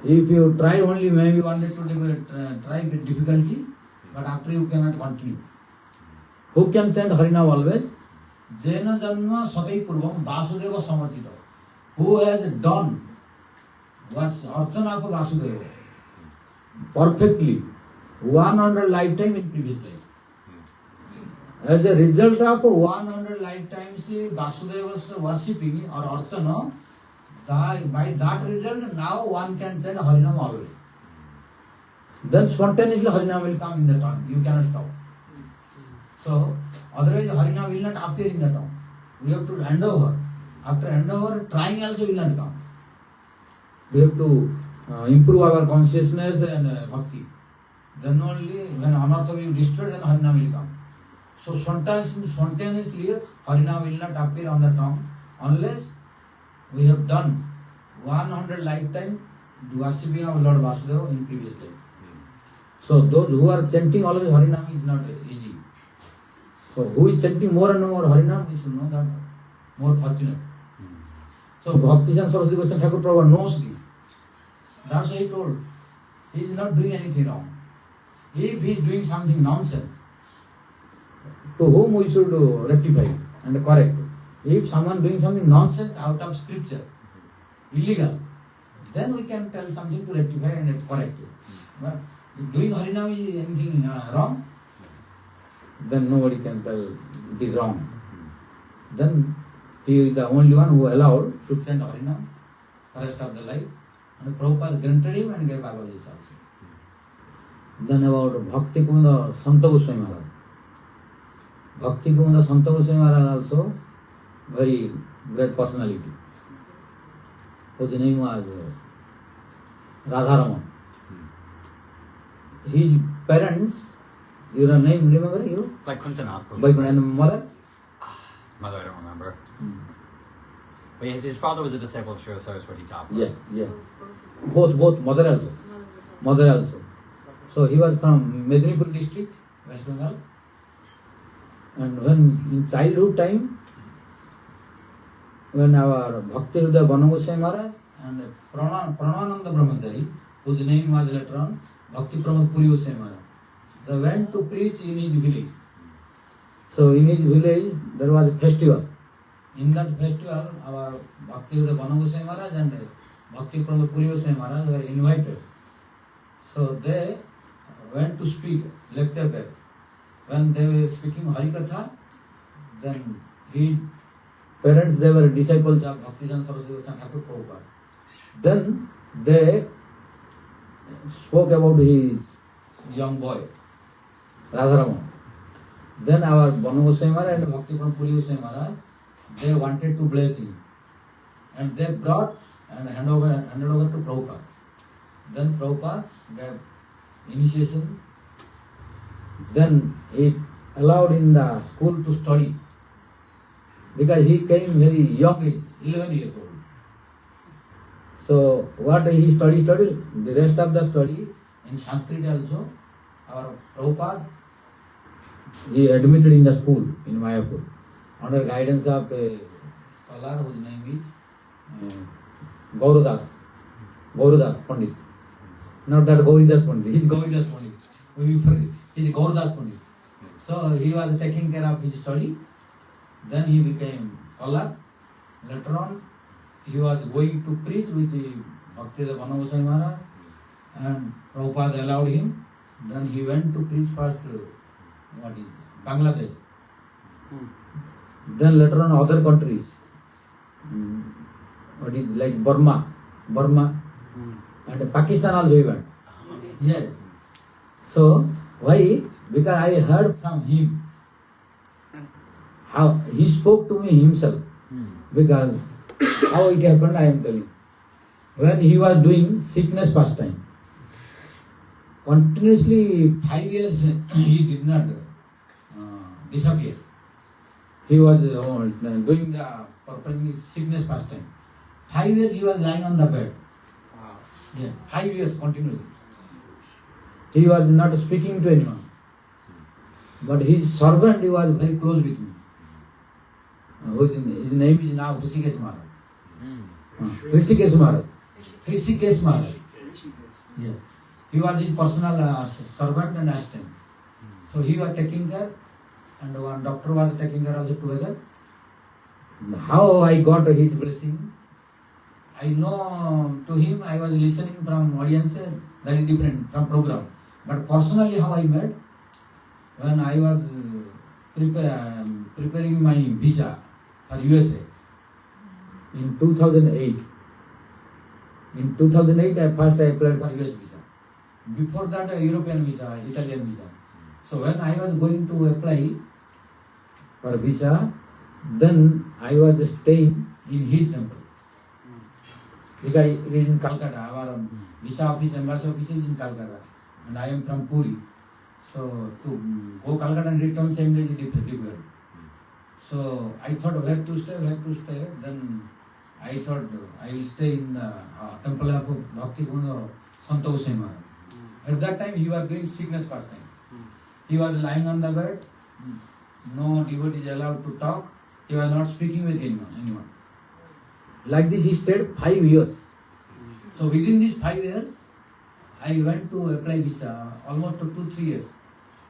If you try only maybe 1 day, 2 days, try with difficulty, but after you cannot continue. Who can chant Harinam always? Jena Janma Satai Purvam Vasudeva Samarchita. Who has done what's Archana for Vasudeva perfectly 100 lifetime in previous life. As a result of 100 lifetimes Vasudeva's worshipping or Archana, by that result now one can chant Harinam always. Then spontaneously Harinam will come in the tongue. You cannot stop. So otherwise Harinam will not appear in the tongue. We have to hand over. After hand over, trying also will not come. We have to improve our consciousness and bhakti. Then only when anartha will be destroyed, then Harinam will come. So spontaneously Harinam will not appear on the tongue unless we have done 100 lifetime worshipping of Lord Vasudeva in previous life. So those who are chanting always Harinam is not easy. So who is chanting more and more Harinam, we should know that more fortunate. So Bhakti Siddhanta Saraswati Goswami Thakur Prabhupada knows this. That's why he told. He is not doing anything wrong. If he is doing something nonsense, to whom we should rectify and correct. If someone doing something nonsense out of scripture, illegal, then we can tell something to rectify and correct it. But if doing Harinam is anything wrong, then nobody can tell it is wrong. Then he is the only one who allowed to chant Harinam for the rest of the life. And Prabhupada granted him and gave Bhagavad Gita also. Then about Bhakti Govinda Santa Goswami Maharaj. Bhakti Govinda Santa Goswami Maharaj also very great personality. His name was Radha. His parents, your name, remember you? Vaikuntanath. Vaikuntanath. And mother? Mother, I don't remember. But yes, his father was a disciple of Srila Saraswati Thakur. Yeah. Both, mother also. So he was from Medinipur district, West Bengal. And when in childhood time, when our Bhakti Hridaya Vana Goswami Maharaj and Pranananda Brahmachari, whose name was later on Bhakti Pramod Puri Goswami Maharaj, they went to preach in his village. So in his village there was a festival. In that festival, our Bhakti Hridaya Vana Goswami Maharaj and Bhakti Pramod Puri Goswami Maharaj were invited. So they went to speak, lecture there. When they were speaking Harikatha, then his parents, they were disciples of Bhakti Siddhanta Saraswati Goswami Thakur Prabhupada. Then they spoke about his young boy, Radha. Then our Vana Goswami Maharaj and Bhakti Pramod Puri Goswami Maharaj, they wanted to bless him. and they brought and handed over to Prabhupada. Then Prabhupada gave initiation. Then he allowed in the school to study because he came very young age, 11 years old. So what he studied, the rest of the study in Sanskrit also, our Prabhupada, he admitted in the school in Mayapur under guidance of a scholar whose name is Gaurudas Pandit. Not that Govindas Pandit, he is Govindas Pandit. He is Gaurudas Pandit. So he was taking care of his study. Then he became scholar. Later on, he was going to preach with the Bhakti Maharaja, and Prabhupada allowed him. Then he went to preach first Bangladesh. Then later on other countries. Like Burma, and Pakistan also he went. Yes. So why? Because I heard from him how he spoke to me himself. Because how it happened, I am telling. When he was doing sickness pastime, continuously 5 years he did not disappear. He was doing the performing sickness pastime. 5 years he was lying on the bed. Yeah, 5 years continuously. He was not speaking to anyone. But his servant, he was very close with me. His name is now Hrishikesh Maharaj. Hrishikesh Maharaj. Yeah. He was his personal servant and assistant. So he was taking care, and one doctor was taking care of it together. How I got his blessing, I know to him I was listening from audiences, very different from program. But personally how I met, when I was preparing my visa for USA in 2008. In 2008 I applied for US visa. Before that European visa, Italian visa. So when I was going to apply for visa, then I was staying in his temple. Because it is in Calcutta, our visa office, embassy office is in Calcutta, and I am from Puri. So to go Calcutta and return same day is difficult. So I thought where to stay. Then I thought I will stay in the temple of Bhakti Santa Maharaj. At that time he was doing sickness pastime. He was lying on the bed. No devotee is allowed to talk. He was not speaking with anyone. Like this he stayed 5 years. So within these 5 years, I went to apply visa almost 2-3 years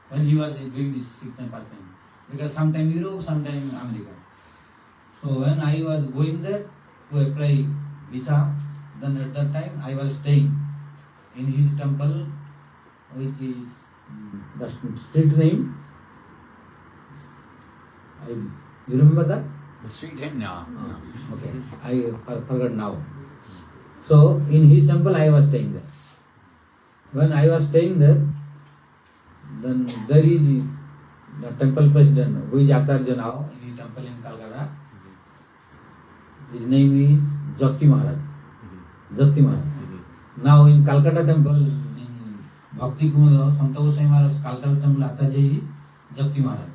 when he was doing this sickness pastime. Because sometime Europe, sometime America. So when I was going there to apply visa, then at that time I was staying in his temple, which is the street name. You remember that? The street name? No. Okay, I forgot now. So in his temple I was staying there. When I was staying there, then there is the temple president, who is Acharya now in his temple in Calcutta. His name is Jati Maharaj. Now in Calcutta temple, in Bhakti Kumala, Santa Maharaj, Calcutta temple Acharya is Jati Maharaj.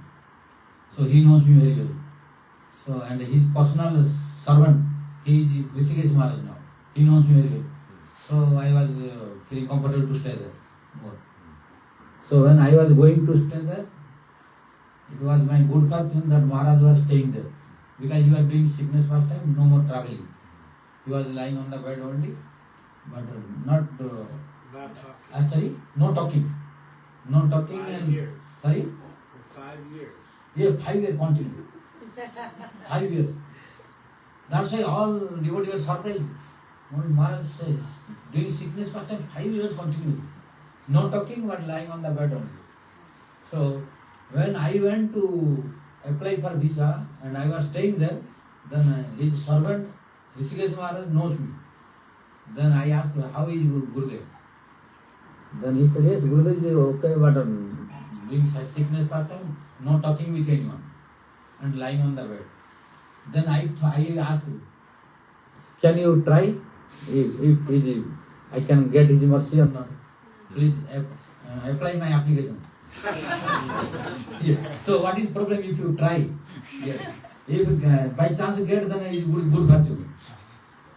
So he knows me very well. So and his personal servant, he is Hrishikesh Maharaj now. He knows me very well. So I was feeling comfortable to stay there more. So when I was going to stay there, it was my good fortune that Maharaj was staying there. Because he was doing sickness first time, no more traveling. He was lying on the bed only, but not no talking. No talking 5 years. Sorry? For 5 years. Yeah, 5 years continue. 5 years. That's why all devotees were surprised. When Maharaj says, doing sickness first time, 5 years continue. No talking, but lying on the bed only. So when I went to apply for visa and I was staying there, then his servant Hrishikesh Maharaj knows me. Then I asked, how is Gurudev? Then he said, yes, Gurudev is okay, but doing sickness first time, no talking with anyone and lying on the bed. Then I asked, can you try if I can get his mercy or not? Please apply my application. Yeah. So what is problem if you try? Yeah. If by chance you get, then it is good fortune.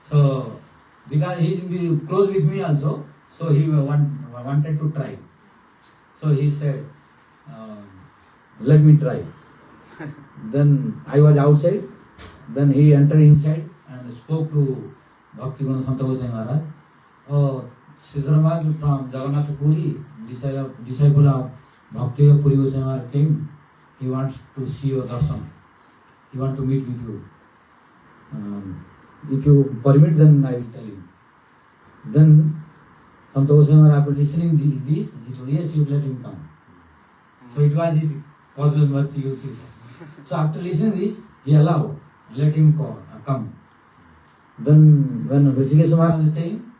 So because he is close with me also, so he wanted to try. So he said, let me try. Then I was outside. Then he entered inside and spoke to Bhakti Santa Goswami Maharaj. Oh, Sridhar Maharaj from Jagannath Puri, disciple of Bhakti Puri Goswami Maharaj came. He wants to see your darshan. He wants to meet with you. If you permit, then I will tell him. Then Santa Goswami Maharaj, after listening this, he told, yes, you let him come. So it was his casual mercy, you see. So after listening this, he allowed, let him come. Then when Rishikesh Maharaj came,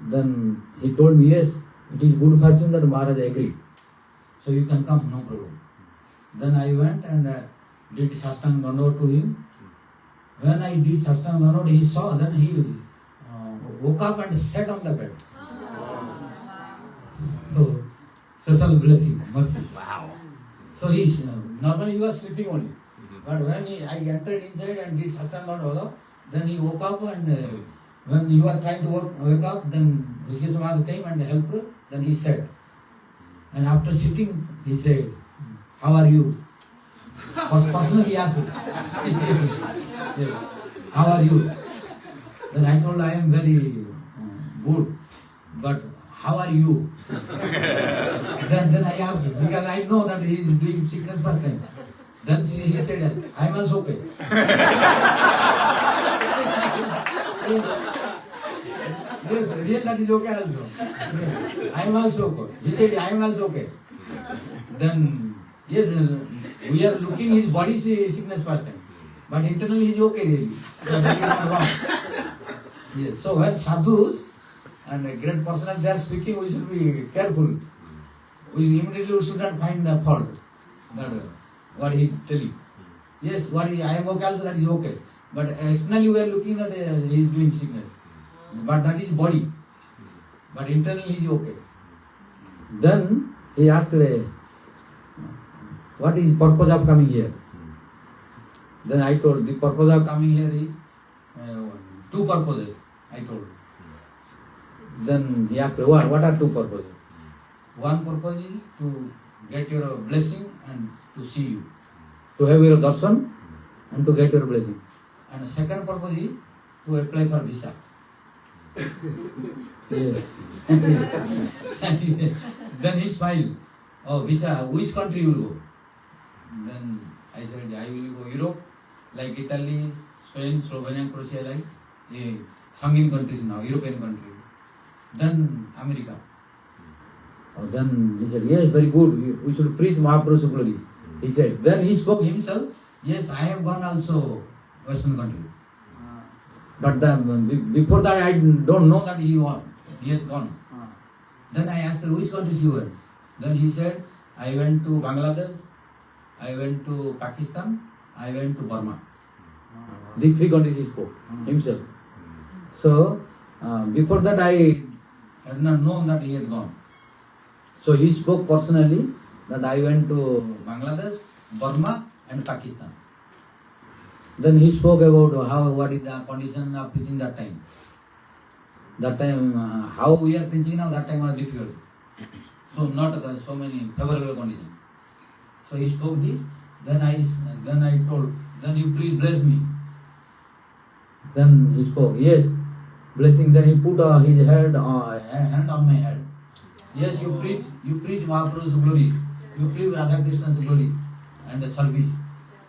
then he told me, yes, it is good fortune that Maharaj agreed. So you can come, no problem. Then I went and did Sastang Dandot to him. When I did Sastang Dandot, he saw, then he woke up and sat on the bed. So, special blessing, mercy. Wow. So normally he was sleeping only. But when I entered inside and did Sastang Dandot, then he woke up and when he was trying to wake up, then Rishikesh Maharaj came and helped, then he sat. And after sitting, he said, how are you? Personally he asked, how are you? Then I told, I am very good, but how are you? then I asked, because I know that he is doing sickness first time. Then he said, I am also okay. Yes, real that is okay also. I am also okay. He said, I am also okay. Then, yes, we are looking his body sickness first time. But internally he is okay really. Yes, so when sadhus and a great personality they are speaking, we should be careful. We immediately should not find the fault. That what he is telling. Yes, I am okay also, that is okay. But externally we are looking that he is doing sickness. But that is body. But internally he is okay. Then he asked, what is purpose of coming here? Then I told, the purpose of coming here is two purposes, I told. Then he asked, what are two purposes? One purpose is to get your blessing and to see you. To have your darshan and to get your blessing. And the second purpose is to apply for visa. Yes. Then he smiled. Oh, visa, which country you will go? Then I said, I will go Europe, like Italy, Spain, Slovenia, Croatia, like Sangin countries now, European countries. Then America. Then he said, yes, very good, we should preach Mahaprabhu's glory. He said, then he spoke himself, yes, I have gone also Western country. But before that I don't know that he has gone. Then I asked, which countries you went? Then he said, I went to Bangladesh, I went to Pakistan, I went to Burma. These three countries he spoke himself. So before that I had not known that he had gone. So he spoke personally that I went to Bangladesh, Burma and Pakistan. Then he spoke about what is the condition of preaching that time. That time, how we are preaching now, that time was difficult. So not so many favorable conditions. So he spoke this. Then I told, then you please bless me. Then he spoke, yes, blessing. Then he put his hand on my head. Yes, you preach Mahaprabhu's glory. You preach Radha Krishna's glory and the service.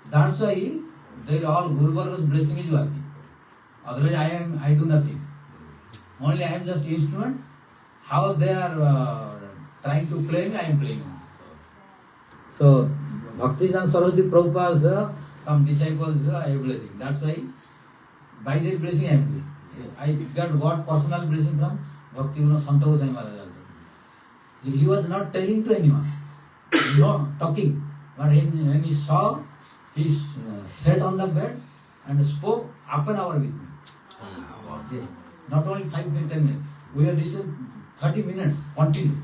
That's why they all Guru Varga's blessing is working. Otherwise I do nothing. Only I am just instrument. How they are trying to play me, I am playing. So Bhakti and Saraswati Prabhupada's some disciples I have blessing. That's why by their blessing I am free. I got personal blessing from Bhakti Santa Goswami Maharaj also. He was not telling to anyone, not talking. But when he saw, he sat on the bed and spoke half an hour with me. Yeah. Not only 5 to 10 minutes. We have listened 30 minutes, continue.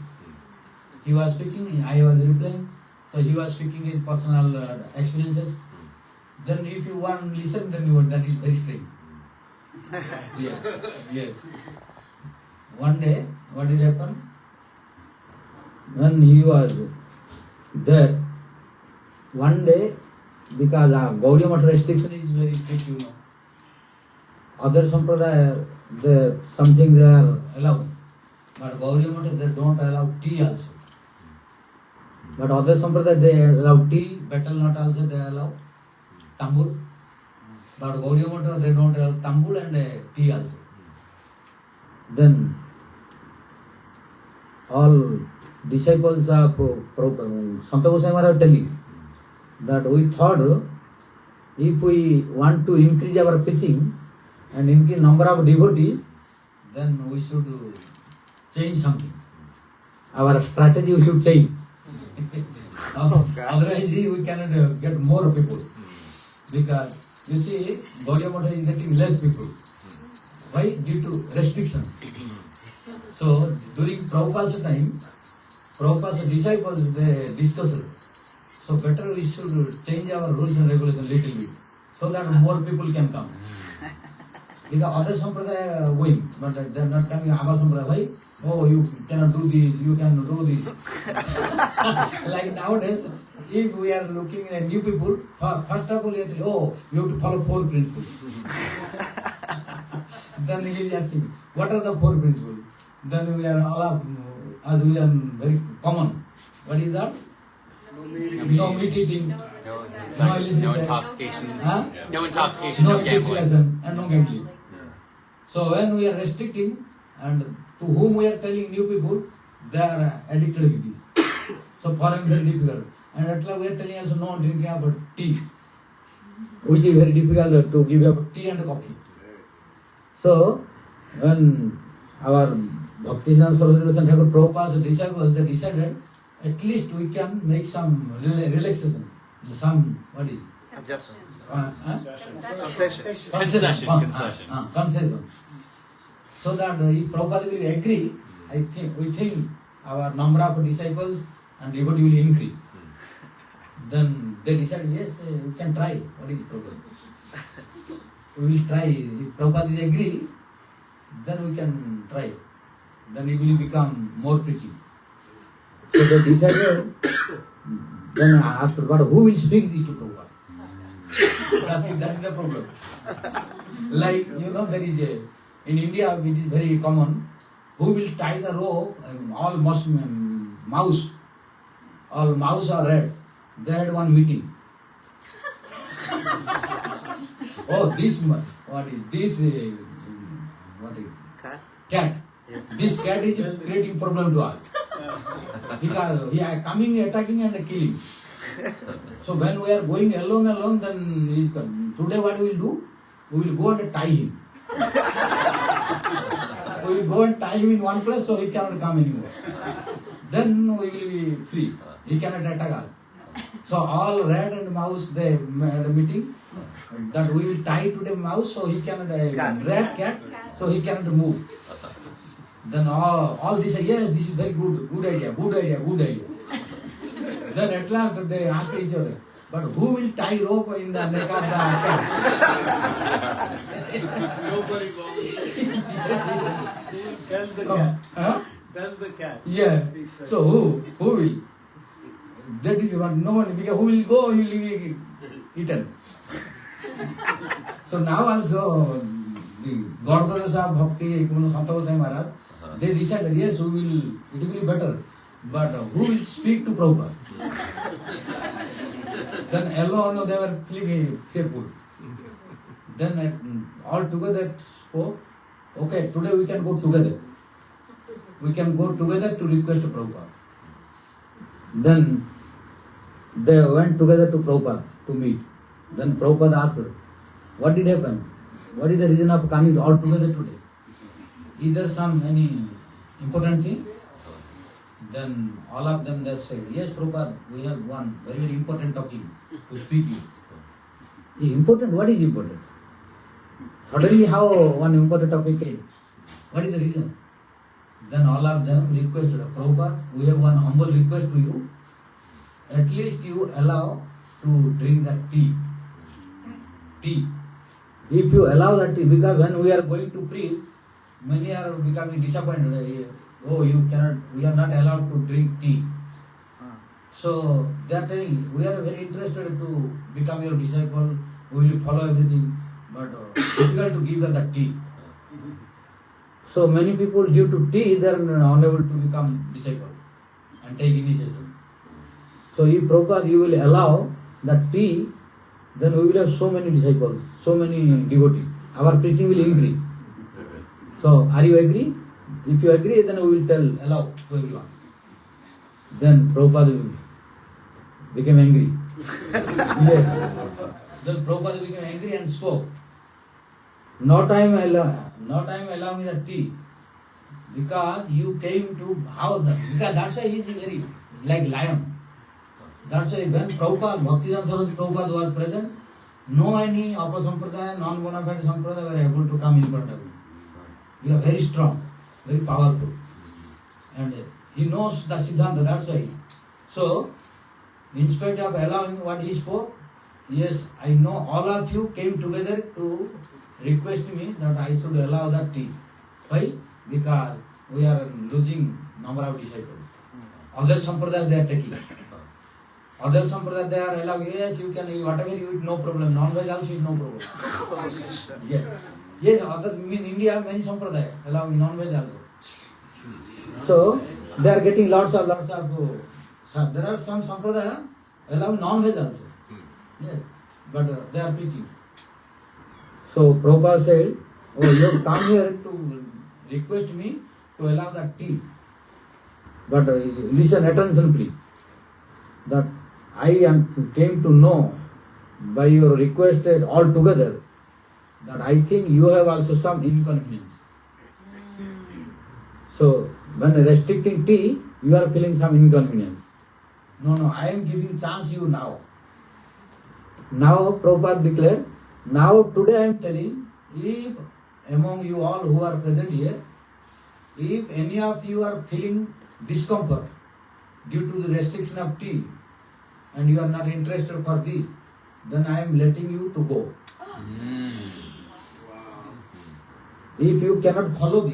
He was speaking, I was replying. So he was speaking his personal experiences. Then if you want to listen, then that is very strange. Yeah. Yes. One day, what did happen? When he was there, one day, because Gaudiya Math restriction is very strict, you know. Other Sampradaya, something they are allowed. But Gaudiya Math, they don't allow tea also. But other Sampradaya, they allow tea, betel nut also they allow, tambul. But Gaudiya Math, they don't allow tambul and tea also. Then, all disciples of Santa Goswami are telling that we thought if we want to increase our preaching and increase number of devotees, then we should change something. Our strategy we should change. Otherwise we cannot get more people. Because you see, Gaudiya Math is getting less people. Why? Due to restrictions. So during Prabhupada's time, Prabhupada's disciples, they discussed. So better we should change our rules and regulations a little bit, so that more people can come. Because other Sampradaya going, but they are not coming. Our Sampradaya, oh, you cannot do this, you can do this. Like nowadays, if we are looking at new people, first of all, we have to follow 4 principles. Then he is asking, what are the 4 principles? Then we are all as we are very common. What is that? No meat eating, no intoxication, huh? no intoxication, no no gambling. and no gambling. So when we are restricting, and to whom we are telling new people, they are addicted with this. So for them very difficult. And at last we are telling also no drinking of tea, which is very difficult to give up tea and coffee. So when our Bhakti Swarup Thakur Prabhupada's disciples, they decided at least we can make some relaxation, some, what is it? Adjustment. Concession. Concession. So that if Prabhupada will agree, we think our number of disciples and devotee will increase. Then they decided, yes, we can try. What is the problem? We will try. If Prabhupada is agree, then we can try. Then it will become more preaching. So they decided, then I asked, but who will speak this to Prabhupada? That is the problem. Like, there is in India, it is very common, who will tie the rope, all mouse are red. They had one meeting. Oh, what is this? Cat. Yeah. This cat is creating problem to all. Because he is coming, attacking and killing. So when we are going alone, then he is coming. Today what we will do? We will go and tie him. We will go and tie him in one place so he cannot come anymore. Then we will be free. He cannot attack us. So all rat and mouse, they had a meeting that we will tie to the mouse so he cannot, cat, so he cannot move. Then all they say, yes, this is very good idea. Then at last they ask each other, but who will tie rope in the neck of the cat? Nobody Tell the cat. Huh? Tell the cat. Yes. So who will? That is what no one, because who will go, he will be eaten. So now also the Godbrothers of Bhakti, Santa Goswami Maharaja, they decided, yes, it will be better. But who will speak to Prabhupada? Then alone they were feeling fearful. Then all together spoke, okay, today we can go together. We can go together to request Prabhupada. Then they went together to Prabhupada to meet. Then Prabhupada asked, what did happen? What is the reason of coming all together today? Is there any important thing? Then all of them they said, yes, Prabhupada, we have one very, very important talking to speak you. Important? What is important? Suddenly how one important topic came? What is the reason? Then all of them requested, Prabhupada, we have one humble request to you. At least you allow to drink the tea. Tea. If you allow that tea, because when we are going to preach, many are becoming disappointed. Oh, you cannot, we are not allowed to drink tea. So they are telling, we are very interested to become your disciple, we will follow everything, but difficult to give them the tea. So many people due to tea, they are unable to become disciple and take initiation. So if Prabhupada, you will allow the tea, then we will have so many disciples, so many devotees. Our preaching will increase. So are you agree? If you agree, then we will allow to everyone. Then Prabhupada became angry. Yeah. Then Prabhupada became angry and spoke. No time allow me the tea. Because you came to how the, because that's why he is very like lion. That's why when Prabhupada, Bhakti Saraswati Prabhupada was present, no any upper sampradaya, non-bona fide sampradaya were able to come in front of him. You are very strong, very powerful. And he knows the Siddhanta, that's why. So, in spite of allowing what he spoke, yes, I know all of you came together to request me that I should allow that tea. Why? Because we are losing number of disciples. Other sampradayas they are taking. Other sampradayas they are allowing, yes, you can eat whatever you eat, no problem. Non-veg also is no problem. Yes. Yes, others in India, many sampradayas allow non-veg also. So, they are getting lots of there are some sampradaya allow non-veg also. Yes, but they are preaching. So Prabhupada said, oh, you have come here to request me to allow that tea. But listen attention please. That I came to know by your request altogether that I think you have also some inconvenience. So when restricting tea, you are feeling some inconvenience. No, I am giving chance you now. Now Prabhupada declared, now today I am telling, if among you all who are present here, if any of you are feeling discomfort due to the restriction of tea and you are not interested for this, then I am letting you to go. If you cannot follow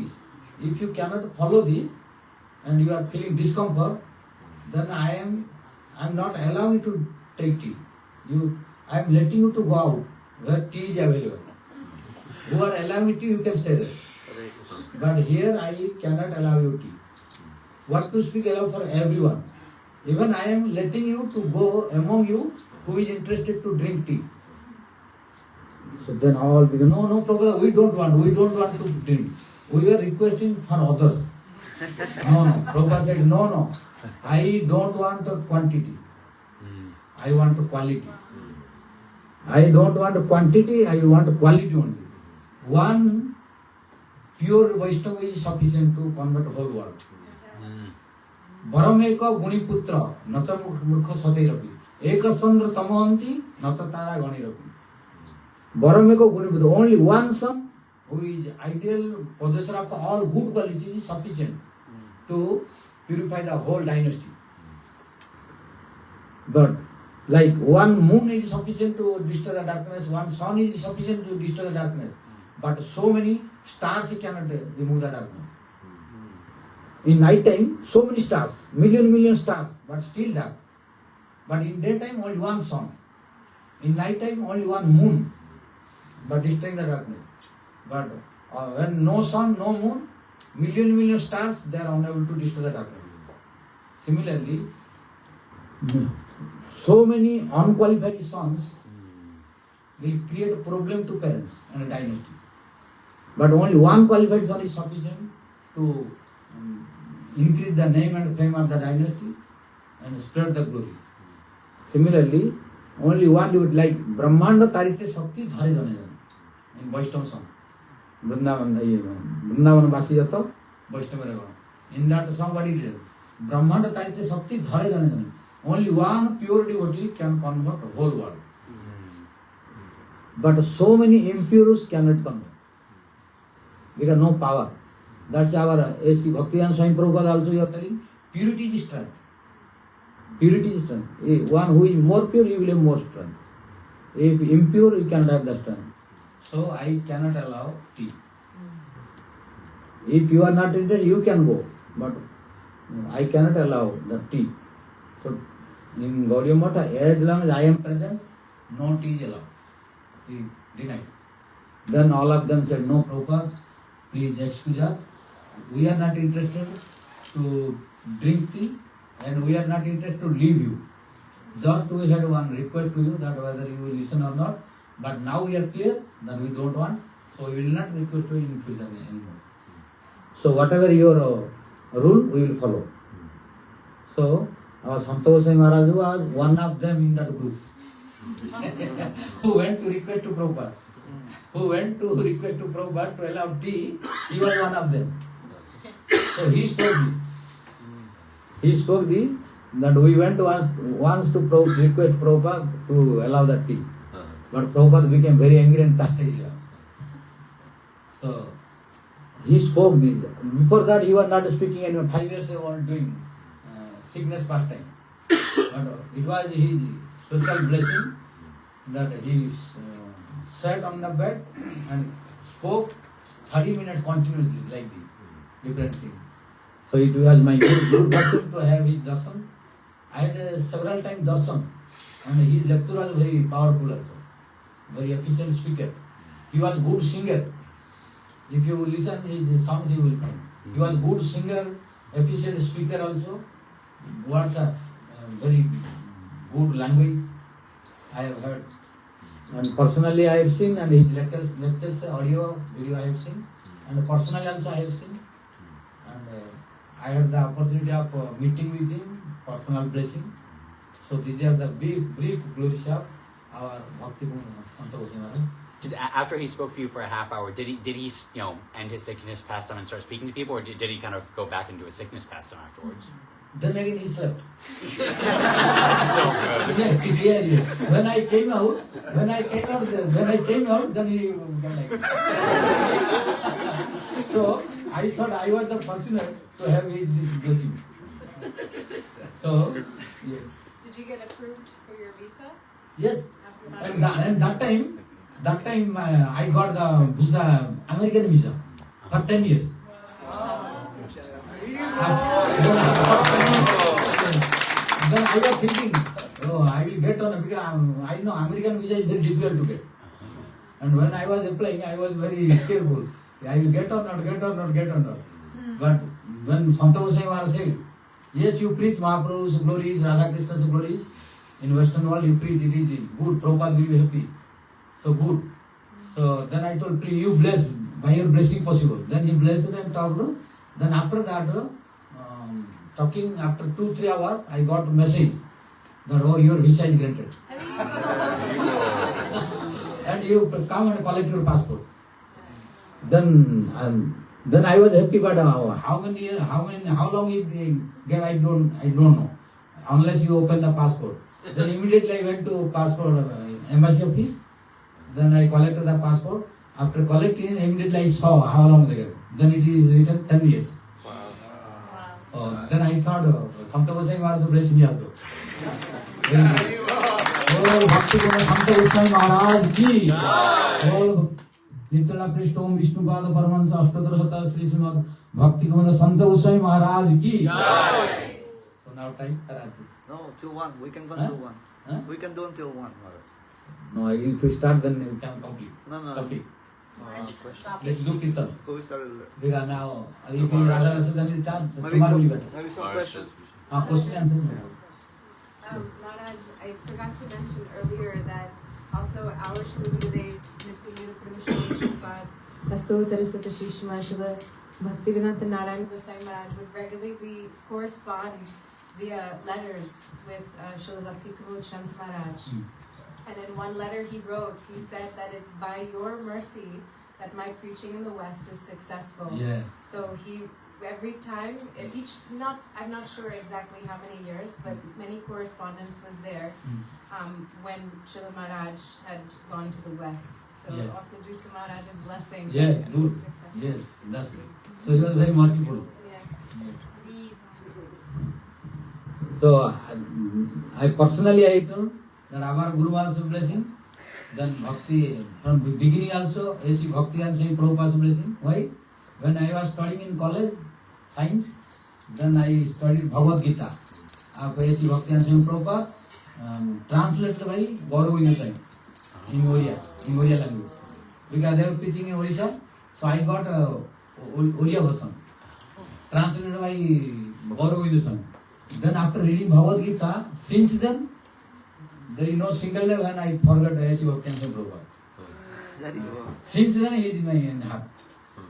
this, and you are feeling discomfort, then I am not allowing to take tea. I am letting you to go out where tea is available. Who are allowing tea, you can stay there. But here I cannot allow you tea. What to speak allow for everyone. Even I am letting you to go among you who is interested to drink tea. So then all people, no, Prabhupada, we don't want to drink. We are requesting for others. No. Prabhupada said, no. I don't want a quantity. I want a quality. I don't want a quantity, I want a quality only. One pure Vaishnava is sufficient to convert the whole world. Barameka guni putra, nata murkha satirapi. Eka sandra tamahanti, nata tara ganirapi. Barameka guni putra, only one son who is ideal possessor of all good qualities is sufficient to purify the whole dynasty. But like one moon is sufficient to destroy the darkness, one sun is sufficient to destroy the darkness. But so many stars cannot remove the darkness. In night time, so many stars, million stars, but still dark. But in daytime, only one sun. In night time, only one moon, but destroying the darkness. But when no sun, no moon, million stars, they are unable to destroy the darkness. Similarly, so many unqualified sons will create a problem to parents and a dynasty. But only one qualified son is sufficient to increase the name and fame of the dynasty and spread the glory. Similarly, only one would like Brahmanda Tarite Sakti Dhare Jane in Vaishnava song. Vrindavan Vasi Jato, Vaishnava Ragana. In that song, what is it? Brahmanda Tarite Sakti Dhare Jane. Only one pure devotee can convert the whole world. But so many impures cannot convert. Because no power. That's our A.C. Bhaktivedanta Swami Prabhupada also you are telling, purity is strength. Purity is strength. One who is more pure, he will have more strength. If impure, you cannot have the strength. So I cannot allow tea. If you are not interested, you can go. But I cannot allow the tea. So in Gaudiya Matha, as long as I am present, no tea is allowed. He denied. Then all of them said, no, Prabhupada, please excuse us. We are not interested to drink tea and we are not interested to leave you. Just we had one request to you that whether you will listen or not. But now we are clear that we don't want. So we will not request you in future anymore. So whatever your rule, we will follow. So our Santa Goswami Maharaja was one of them in that group. Who went to request to Prabhupada. Who went to request to Prabhupada to allow tea, he was one of them. So he spoke this. He spoke this, that we went once to request Prabhupada to allow that tea. But Prabhupada became very angry and chastised him. So he spoke this. Before that he was not speaking anymore. 5 years he was doing sickness pastime. But it was his special blessing that he sat on the bed and spoke 30 minutes continuously like this, different things. So it was my good fortune to have his darshan. I had several times darshan and his lecture was very powerful also, very efficient speaker. He was good singer. If you listen his songs you will find. He was good singer, efficient speaker also. Words are very good language I have heard. And personally I have seen and his lectures, audio, video I have seen. And personally also I have seen. And I had the opportunity of meeting with him, personal blessing. So these are the brief glories of our Bhakti Santa Goswami Maharaj. Just after he spoke for you for a half hour, did he end his sickness pastime and start speaking to people, or did he kind of go back into his sickness pastime afterwards? Then again he slept. That's so good. Yeah. When I came out, then he came back. So I thought I was the fortunate to have his blessing. So yes. Did you get approved for your visa? Yes. And that time I got the visa, American visa, for 10 years. Then I was thinking, oh, I will get on because I know American visa is very difficult to get. And when I was applying, I was very careful. I will get or not. But when Santa Goswami Maharaj said, yes, you preach Mahaprabhu's glories, Radha Krishna's glories, in Western world you preach, it is good, Prabhupada will be happy. So good. So then I told, please you bless, by your blessing possible. Then he blessed and talked. Then after that, talking after 2-3 hours, I got a message that, oh, your visa is granted. And you come and collect your passport. Then I was happy, but how long it gave, I don't know. Unless you open the passport. Then immediately I went to passport embassy office. Then I collected the passport. After collecting, immediately I saw how long they gave. Then it is written 10 years. Then I thought, Santa Goswami Maharaj's blessing also. Very good. Oh, Bhakti Santa Goswami Maharaj ki. Oh, Nitya Krishna Om Vishnu Pada Paramahansa Ashtadhara Sata Sri Srimad Bhakti Santa Goswami Maharaj ki. So now time. No, till 1. We can go till 1. Huh? We can do until 1, Maharaj. No, if we start, then we can complete. No. Complete. Questions. Let's do Kirtan. Who we started earlier? Because now, if we Radha Rasa, then we start. Maybe, Tomorrow will be better. maybe some questions. Question answer. Maharaj, I forgot to mention earlier that also our Shri Gurudev, Nitya Prabhupada, Astottara Sata Shishma Shila Bhaktivedanta Narayana Goswami Maharaj would regularly correspond via letters with Srila Bhakti Chand Maharaj. And in one letter he wrote, he said that it's by your mercy that my preaching in the West is successful. Yeah. So he every time, I'm not sure exactly how many years, but many correspondence was there when Srila Maharaj had gone to the West. So Yeah. also due to Maharaj's blessing. Yes, it good. was successful. Yes, that's it. So he was very merciful. Yes. So I personally I told that our Guru Maharaj's blessing, then Bhakti from the beginning also, A.C. Bhakti and Sai Prabhupada's blessing. Why? When I was studying in college, science, then I studied Bhagavad Gita. A.C. Bhakti and Sai Prabhupada translated by Govinda time in Oriya language. Because they were teaching in Orissa, so I got Oriya version translated by Govinda. Then after reading Bhagavad Gita, since then, there is no single day when I forgot A.C. Bhakti and Sai Prabhupada. Since then, he is in my heart.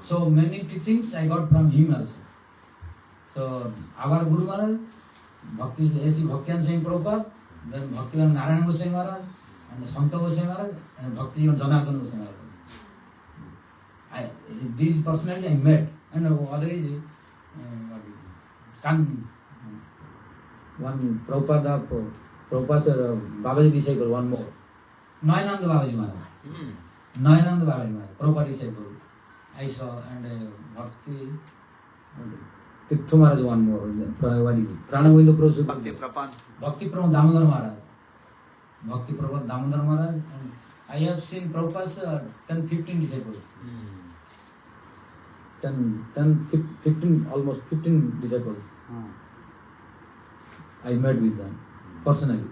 So many teachings I got from him also. So our Guru Maharaj, Bhakti, A.C. Bhakti and Sai Prabhupada, then Bhakti Narayana Goswami Maharaj, and Santa Goswami Maharaj, and Bhakti Janardana Goswami Maharaj. These personalities I met, and other is one Prabhupada, Babaji disciple, one more. Nayananda Babaji Maharaj. Nayananda Babaji Maharaj, Prabhupada disciple. I saw, and Bhakti, Tirtha Maharaj, one more. What is it? Pranagovinda Prabhu. Bhakti Prapan. Bhakti Prabhu Damodar Maharaj. Bhakti Prabhu Damodar Maharaj. And I have seen Prabhupada's 10-15 disciples. 15, almost 15 disciples. I met with them personally.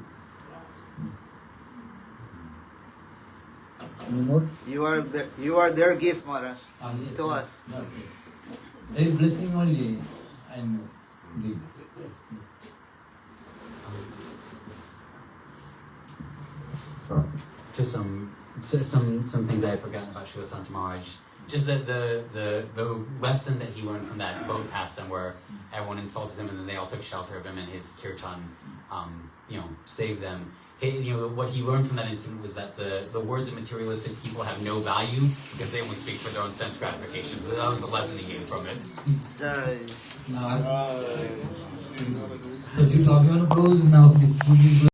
Any more? You are their gift, Maharaj, Yes, to yes. us. There is blessing only I am giving. Just some things I had forgotten about Srila Sant Maharaj. Just the lesson that he learned from that boat pastime where everyone insulted him and then they all took shelter of him and his kirtan, saved them. What he learned from that incident was that the words of materialistic people have no value because they only speak for their own sense gratification. So that was the lesson he gave from it. So due to Abhimana Prabhu, now